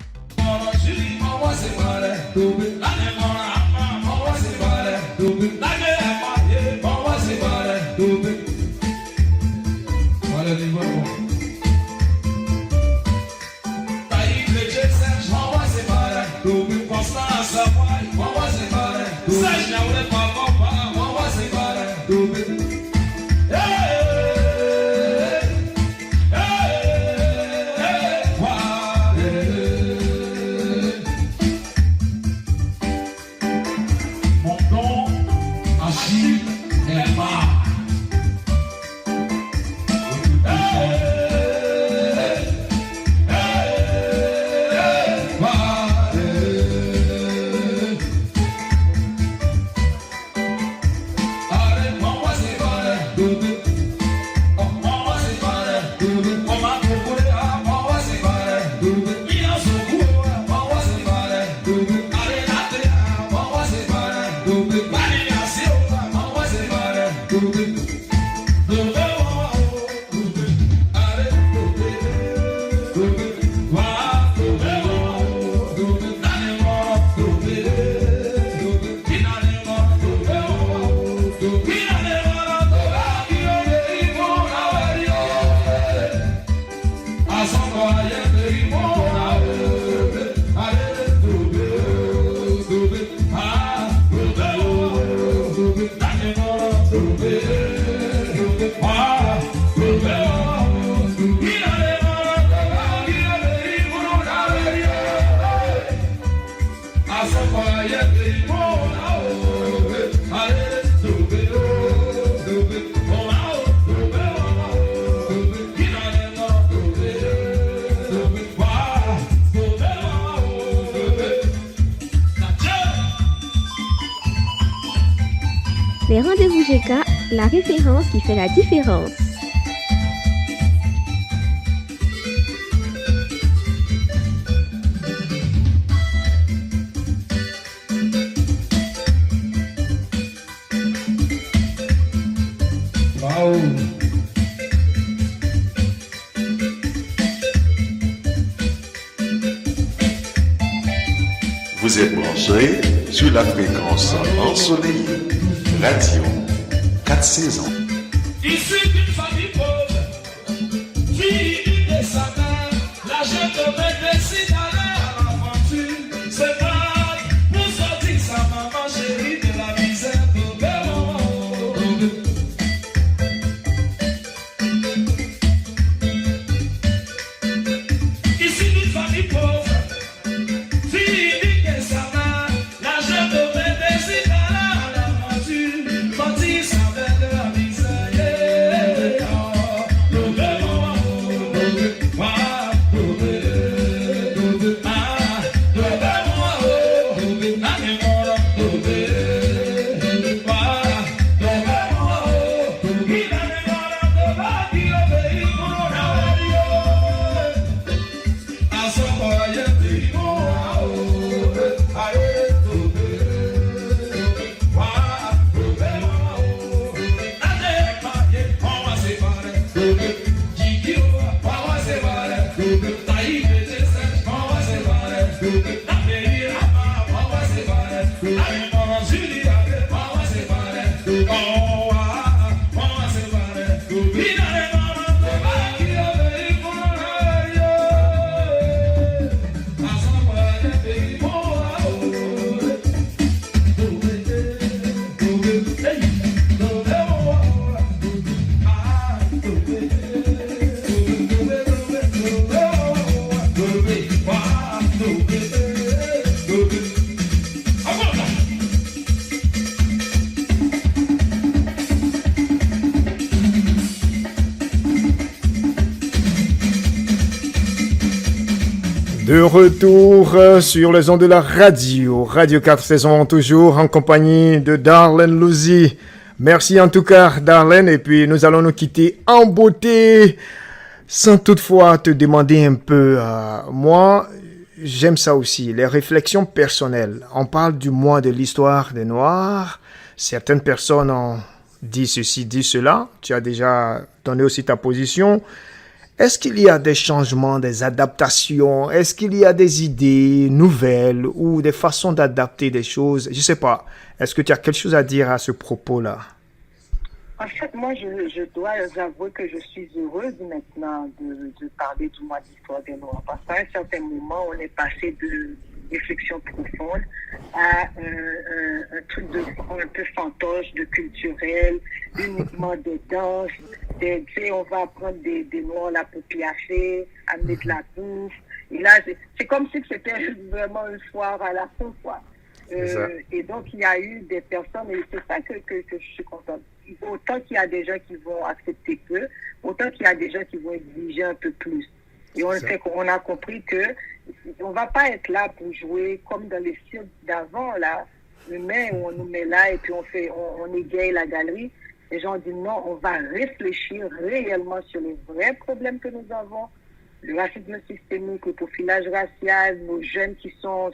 Les rendez-vous GK, la référence qui fait la différence. Vous êtes branchés sur la fréquence ensoleillée. Radio 4 saisons. Issu d'une famille pauvre, fille de sa mère, la jeune femme décide d'aller à l'aventure. C'est pas pour sortir sa maman chérie de la misère de Béron. Issu d'une famille pauvre, fille de sa mère, la jeune femme décide d'aller à l'aventure. Parti sa belle de la misère. De retour sur les ondes de la radio, Radio 4 saison, toujours en compagnie de Darlene Louzy. Merci en tout cas Darlene, et puis nous allons nous quitter en beauté, sans toutefois te demander un peu, moi j'aime ça aussi, les réflexions personnelles. On parle du mois de l'histoire des Noirs, certaines personnes ont dit ceci, dit cela, tu as déjà donné aussi ta position. Est-ce qu'il y a des changements, des adaptations? Est-ce qu'il y a des idées nouvelles ou des façons d'adapter des choses? Je ne sais pas. Est-ce que tu as quelque chose à dire à ce propos-là? En fait, moi, je dois avouer que je suis heureuse maintenant de parler du mois d'histoire des Noirs. Parce qu'à un certain moment, on est passé de réflexion profonde à un truc un peu fantoche, de culturel, uniquement des danses. Tu sais, on va prendre des Noirs là pour piaffer, amener de la bouffe. Et là, c'est comme si c'était vraiment une foire à la fin, quoi. Et donc, il y a eu des personnes, et c'est ça que je suis contente. Autant qu'il y a des gens qui vont accepter peu, autant qu'il y a des gens qui vont exiger un peu plus. Et on a compris que on va pas être là pour jouer comme dans les cirques d'avant, là, mais où on nous met là et puis on égaye la galerie. Les gens disent non, on va réfléchir réellement sur les vrais problèmes que nous avons, le racisme systémique, le profilage racial, nos jeunes qui sont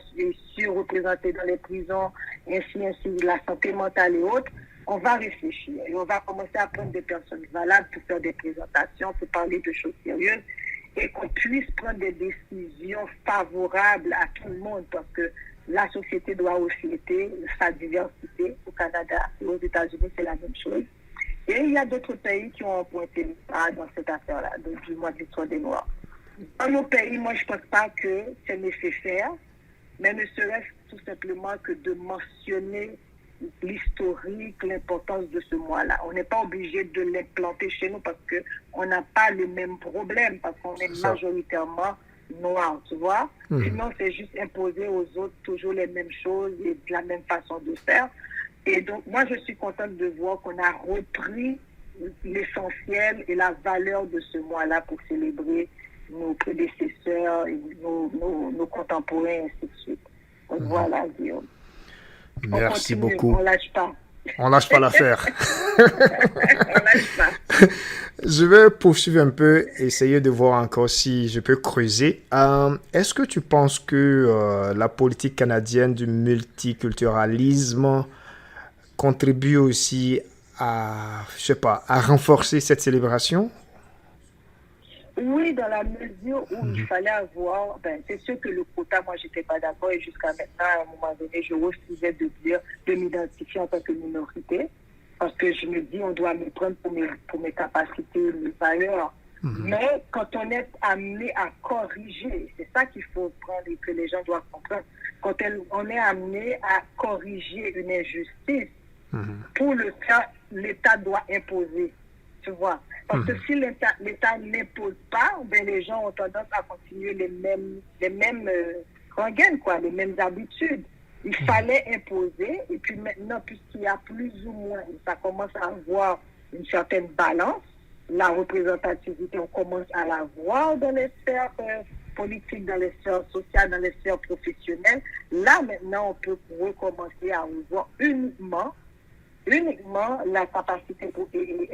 surreprésentés dans les prisons, ainsi, la santé mentale et autres. On va réfléchir et on va commencer à prendre des personnes valables pour faire des présentations, pour parler de choses sérieuses et qu'on puisse prendre des décisions favorables à tout le monde parce que la société doit refléter sa diversité. Au Canada et aux États-Unis, c'est la même chose. Et il y a d'autres pays qui ont pointé le pas dans cette affaire-là, du mois de l'histoire des Noirs. Dans nos pays, moi, je ne pense pas que c'est nécessaire, mais ne serait-ce tout simplement que de mentionner l'historique, l'importance de ce mois-là. On n'est pas obligé de l'implanter chez nous parce qu'on n'a pas le même problème, parce qu'on est majoritairement noirs, tu vois. Sinon, c'est juste imposer aux autres toujours les mêmes choses et de la même façon de faire. Et donc, moi, je suis contente de voir qu'on a repris l'essentiel et la valeur de ce mois-là pour célébrer nos prédécesseurs, et nos contemporains, et ainsi de suite. Donc, voilà, Guillaume. Merci beaucoup. On lâche pas. On lâche pas l'affaire. On lâche pas. Je vais poursuivre un peu, essayer de voir encore si je peux creuser. Est-ce que tu penses que la politique canadienne du multiculturalisme contribue aussi à, je sais pas, à renforcer cette célébration? Oui, dans la mesure où il fallait avoir, c'est sûr que le quota, moi, j'étais pas d'accord et jusqu'à maintenant, à un moment donné, je refusais de m'identifier en tant que minorité parce que je me dis, on doit me prendre pour mes capacités, mes valeurs. Mais quand on est amené à corriger, c'est ça qu'il faut prendre et que les gens doivent comprendre. Quand on est amené à corriger une injustice, pour le faire, l'État doit imposer. Tu vois? Parce que si l'État n'impose pas, les gens ont tendance à continuer les mêmes rengaines, quoi, les mêmes habitudes. Il fallait imposer, et puis maintenant, puisqu'il y a plus ou moins, ça commence à avoir une certaine balance, la représentativité, on commence à la voir dans les sphères politiques, dans les sphères sociales, dans les sphères professionnelles. Là, maintenant, on peut recommencer à voir uniquement la capacité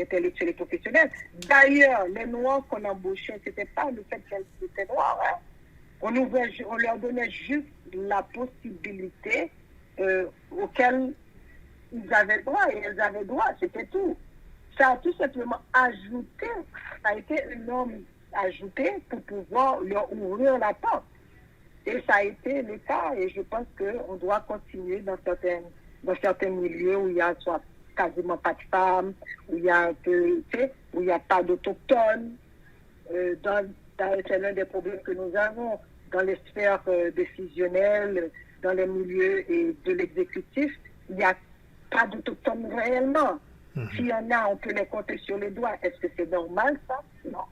intellectuelle et professionnelle. D'ailleurs, les Noirs qu'on embauchait, c'était pas le fait qu'elles étaient noires. Hein. On leur donnait juste la possibilité auquel ils avaient droit et elles avaient droit, c'était tout. Ça a tout simplement ajouté, ça a été une norme ajoutée pour pouvoir leur ouvrir la porte. Et ça a été le cas et je pense qu'on doit continuer dans certains milieux où il y a soit quasiment pas de femmes, où il y a un peu, où il n'y a pas d'autochtones. C'est l'un des problèmes que nous avons dans les sphères décisionnelles, dans les milieux et de l'exécutif. Il n'y a pas d'autochtones réellement. S'il y en a, on peut les compter sur les doigts. Est-ce que c'est normal, ça? Non.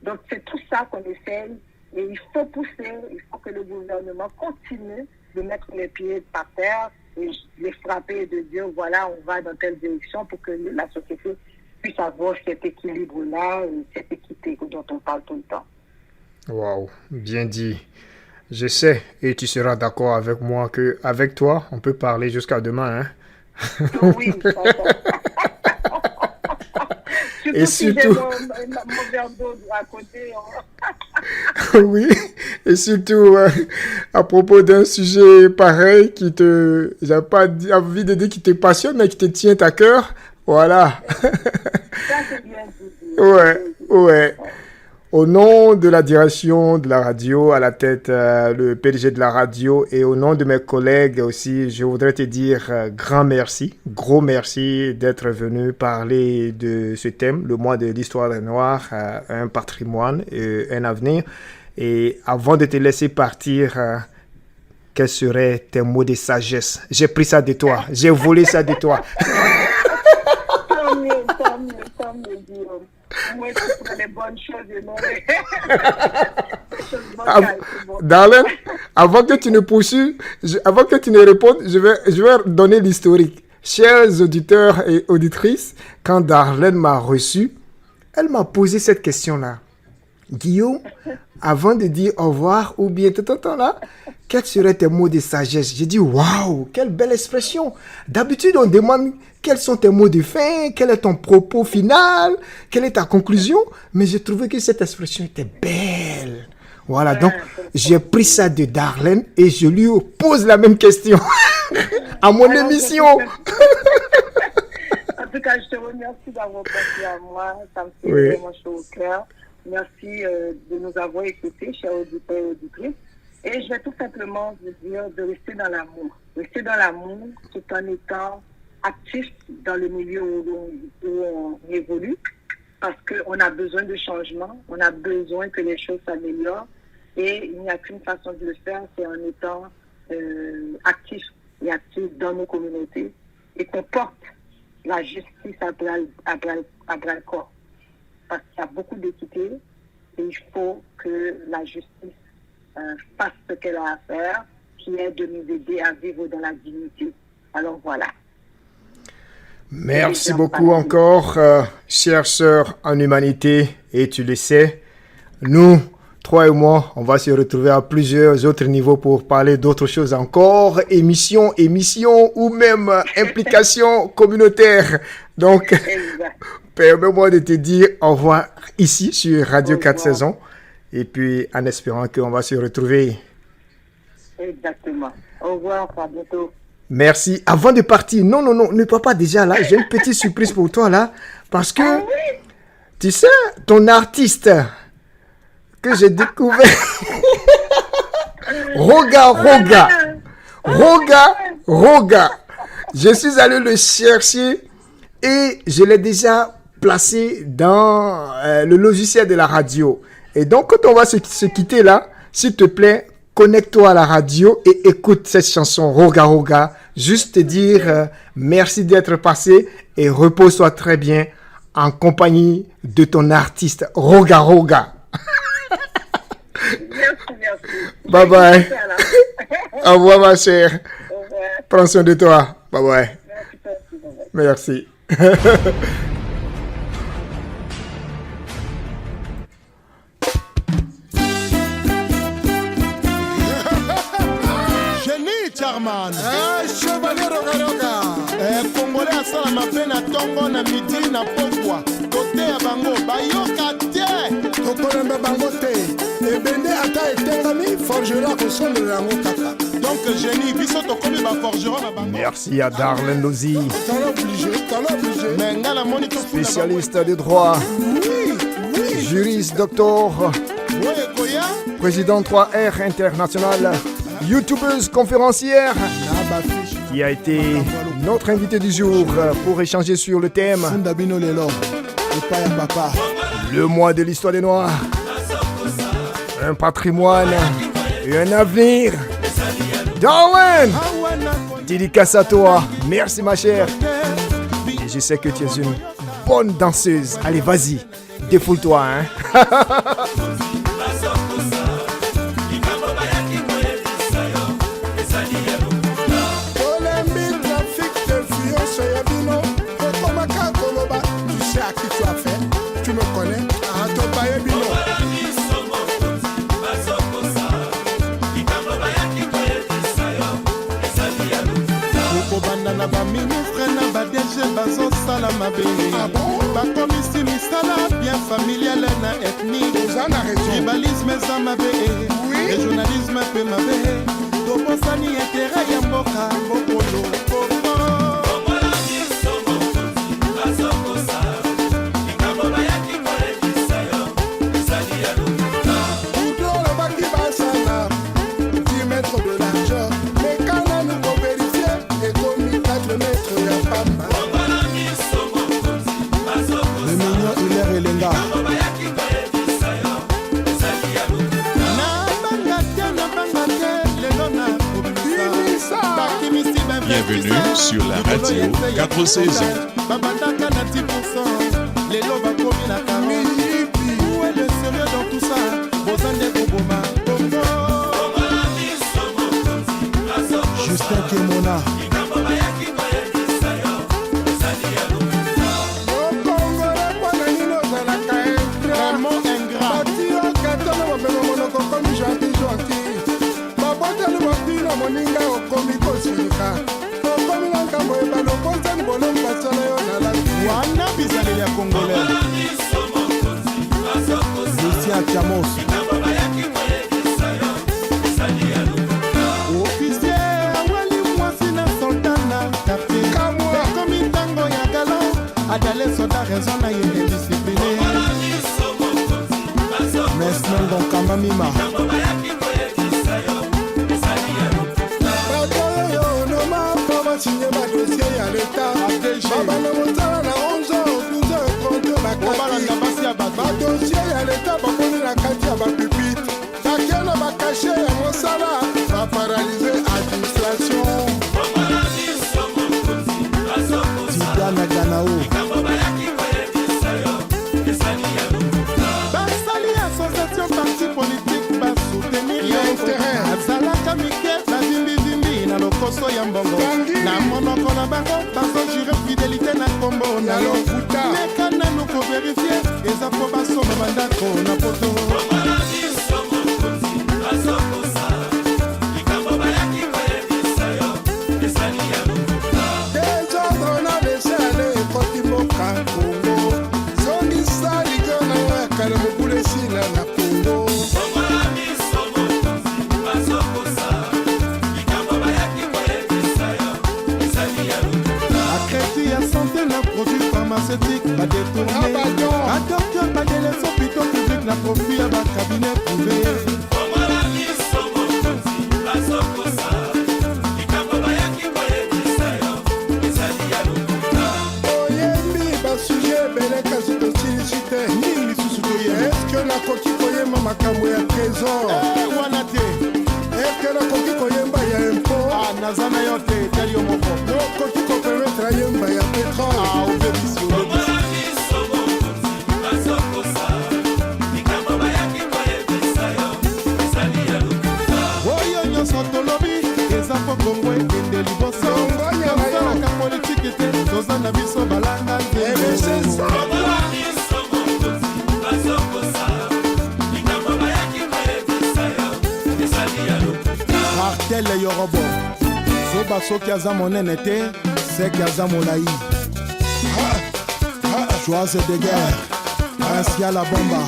Donc, c'est tout ça qu'on essaye. Et il faut pousser, il faut que le gouvernement continue de mettre les pieds par terre et les frapper et de dire, voilà, on va dans telle direction pour que la société puisse avoir cet équilibre-là, cette équité dont on parle tout le temps. Waouh, bien dit. Je sais, et tu seras d'accord avec moi que avec toi, on peut parler jusqu'à demain. Hein? Oui, Et surtout si j'ai surtout, mon verre d'eau à côté. oui, et surtout à propos d'un sujet pareil j'ai pas envie de dire qui te passionne, mais qui te tient à cœur. Voilà. Ça, c'est bien dit. Ouais. Au nom de la direction de la radio, à la tête le PDG de la radio, et au nom de mes collègues aussi, je voudrais te dire grand merci, gros merci d'être venu parler de ce thème, le mois de l'histoire des Noirs, un patrimoine et un avenir. Et avant de te laisser partir, quels seraient tes mots de sagesse? J'ai pris ça de toi, j'ai volé ça de toi. Tant mieux, Guillaume. Moi, je prends les bonnes choses et non les choses vocales, c'est bon. Darlene, avant que tu ne poursuives, avant que tu ne répondes, je vais donner l'historique. Chers auditeurs et auditrices, quand Darlene m'a reçu, elle m'a posé cette question-là. Guillaume, avant de dire au revoir ou bien tout là, quels seraient tes mots de sagesse? J'ai dit, waouh, quelle belle expression. D'habitude, on demande quels sont tes mots de fin, quel est ton propos final, quelle est ta conclusion. Mais j'ai trouvé que cette expression était belle. Voilà, donc j'ai pris ça de Darlene et je lui pose la même question à mon émission. En tout cas, je te remercie d'avoir pensé à moi. Ça me fait vraiment chaud au cœur. Merci de nous avoir écoutés, chers auditeurs et auditrices. Et je vais tout simplement vous dire de rester dans l'amour. Rester dans l'amour tout en étant actif dans le milieu où on évolue. Parce qu'on a besoin de changement, on a besoin que les choses s'améliorent. Et il n'y a qu'une façon de le faire, c'est en étant actif et actif dans nos communautés. Et qu'on porte la justice à bras le corps. Parce qu'il y a beaucoup d'équité et il faut que la justice fasse ce qu'elle a à faire, qui est de nous aider à vivre dans la dignité. Alors voilà. Merci beaucoup encore, chère sœur en humanité. Et tu le sais, nous, toi et moi, on va se retrouver à plusieurs autres niveaux pour parler d'autres choses encore. Émission, ou même implication communautaire. Donc, permets-moi de te dire au revoir ici sur Radio 4 Saisons. Et puis, en espérant qu'on va se retrouver. Exactement. Au revoir, à bientôt. Merci. Avant de partir, non, ne pars pas déjà là. J'ai une petite surprise pour toi là. Parce que, tu sais, ton artiste que j'ai découvert, Roga. Je suis allé le chercher et je l'ai déjà placé dans le logiciel de la radio. Et donc, quand on va se quitter là, s'il te plaît, connecte-toi à la radio et écoute cette chanson Roga. Juste te dire merci d'être passé et repose-toi très bien en compagnie de ton artiste Roga. Merci. Bye bye. Au revoir ma chère. Au revoir. Prends soin de toi. Bye bye. Merci. Charman, chevalier Roga. Congolais asala mabe na tongo na midi na pokwa. Côté ya bango bayoka te. Tokolembe bango te. Ebende ata etengami forgeron kosondela yango kaka. Donc génie biso tokomi ba forgeron na bango. Merci à Darlene Lozi. T'en obligé. Mais ngala moni to spécialiste de droit. Oui. Juriste, docteur. Président 3R International. YouTubeuse conférencière qui a été notre invité du jour pour échanger sur le thème le mois de l'histoire des Noirs, un patrimoine et un avenir. Darwin, dédicace à toi, merci ma chère. Et je sais que tu es une bonne danseuse. Allez, vas-y, défoule-toi, hein. Tu me connais, à ton baye bino. mabe bakomisi misala bien familiale na ethnique tribalisme eza mabe regionalisme mpe mabe tobosani interet ya mboka mokolo Bienvenue sur la radio 4 saisons. Babandaka na 10%, lelo bakomi na 40. Où est le sérieux dans tout ça? Bozande Boboma, Bongo. Justin Kemona. Moninga okomi kosika okomi na nkambo ebalo konsani bolongo basala yo na laki wana bizaleli ya congolais Lucien Chamos officier awali mwasi na soldana quartier ekomi ntango ya galo adale soda raison na ye indiscipliné mesnongo kamba mima signé ma dossier à l'état babana motala na 11h 12h32 ma dossier à l'état bakoni na kati ya bapupitre bakena bakashe ya mosala baparalize administration tidana ganao basali association parti politique basoutenir ya intérêt azalaka mike bazimbizimbi na lokoso ya mbongo na monoko na bango bazojure fidélité na kombo na lokuta meka nanu koverifie eza po basomba bandako na poto désordre na lesele ekoti mboka kongo zongisa ligo na ngakala mokulu esila na kongo pharmaceutique ba détourné ba docteur ba délaissé hôpital public na profit ya ba cabinet privé oyembi basujet ebele kasi tosilisi te nini lisusu toyembi eske nakoki koyemba makambo ya trésor wana te eske nakoki koyemba ya impo naza na yo te tali yo moko okoki kopermetre ayemba ya pétrole obebisi oyo nyonso tolobi eza po kongo ekende liboso tosalaka politike te toza na biso balanga Martel Yorobo zoba soki aza monene te seki aza molai Joise de guerre ainsi à la bomba.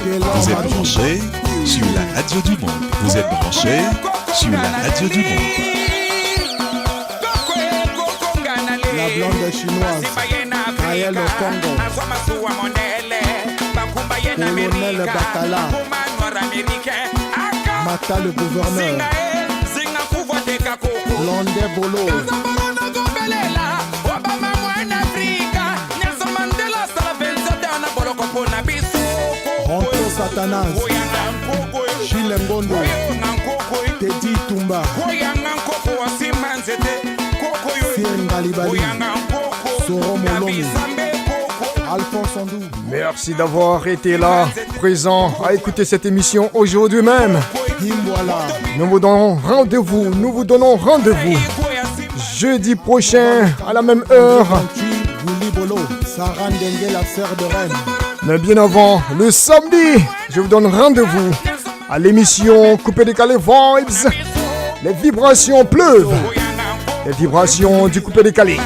Vous êtes branchés sur la radio du monde. Vous êtes branchés sur la radio du monde. La blonde chinoise Kael au Congo. Colonel Bakala Mata le gouverneur Blonde Bolo Ronto Satanas Gilles Ngondo Teddy Tumba Sien Galibali Soro Molongi Alphonse Ondou. Merci d'avoir été là, présent, à écouter cette émission aujourd'hui même. Nous vous donnons rendez-vous jeudi prochain à la même heure. Mais bien avant, le samedi, je vous donne rendez-vous à l'émission Coupé Décalé Vibes. Les vibrations pleuvent. Les vibrations du Coupé Décalé.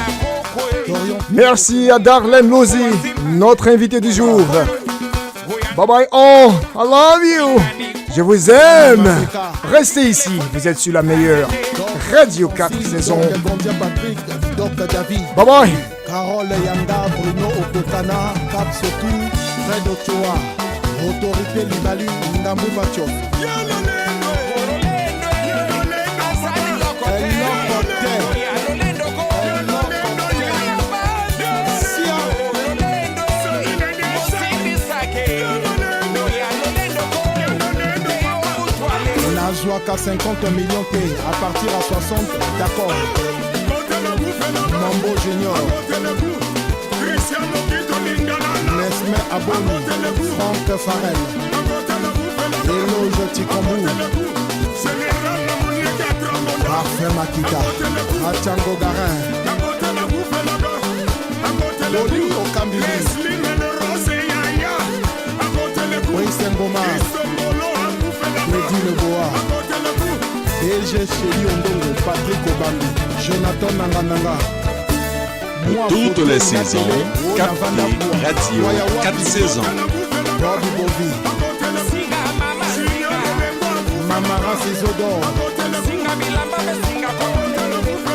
Merci à Darlene Lozi, notre invité du jour. Bye bye all, I love you. Je vous aime. Restez ici, vous êtes sur la meilleure Radio 4 saison. Bye bye. Carole Yanda, Bruno Okokana, Cap Sotou, Fred Ochoa, Autorité Libalu, Ndamou Bacho. Qu'à 50 millions P, à partir à 60, d'accord. Mambo Junior, Nesme Aboni, Franck Farel, Eloge Tikombu, Parfait Makita, Achango Garin, Loli Okambili, Winston Goma, Mehdi Leboa, DG Chéri Ondongo, Patrick Obambi, Jonathan Nangananga. Pour toutes les saisons, captez Radio 4 saisons. Bobby Bobby, Mamara Césodor,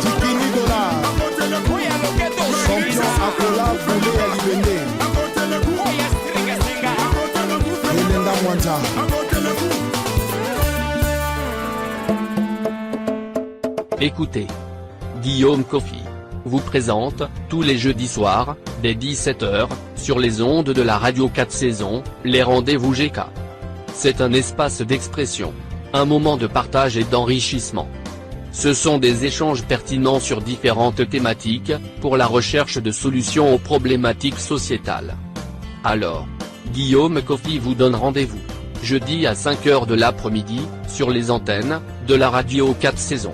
Tikini Dollar, Champion Akola Boulé Alibende, Elenda Mwanta. Écoutez, Guillaume Kofi vous présente, tous les jeudis soirs, dès 17h, sur les ondes de la Radio 4 saisons, les rendez-vous GK. C'est un espace d'expression, un moment de partage et d'enrichissement. Ce sont des échanges pertinents sur différentes thématiques, pour la recherche de solutions aux problématiques sociétales. Alors, Guillaume Kofi vous donne rendez-vous, jeudi à 5h de l'après-midi, sur les antennes, de la Radio 4 saisons.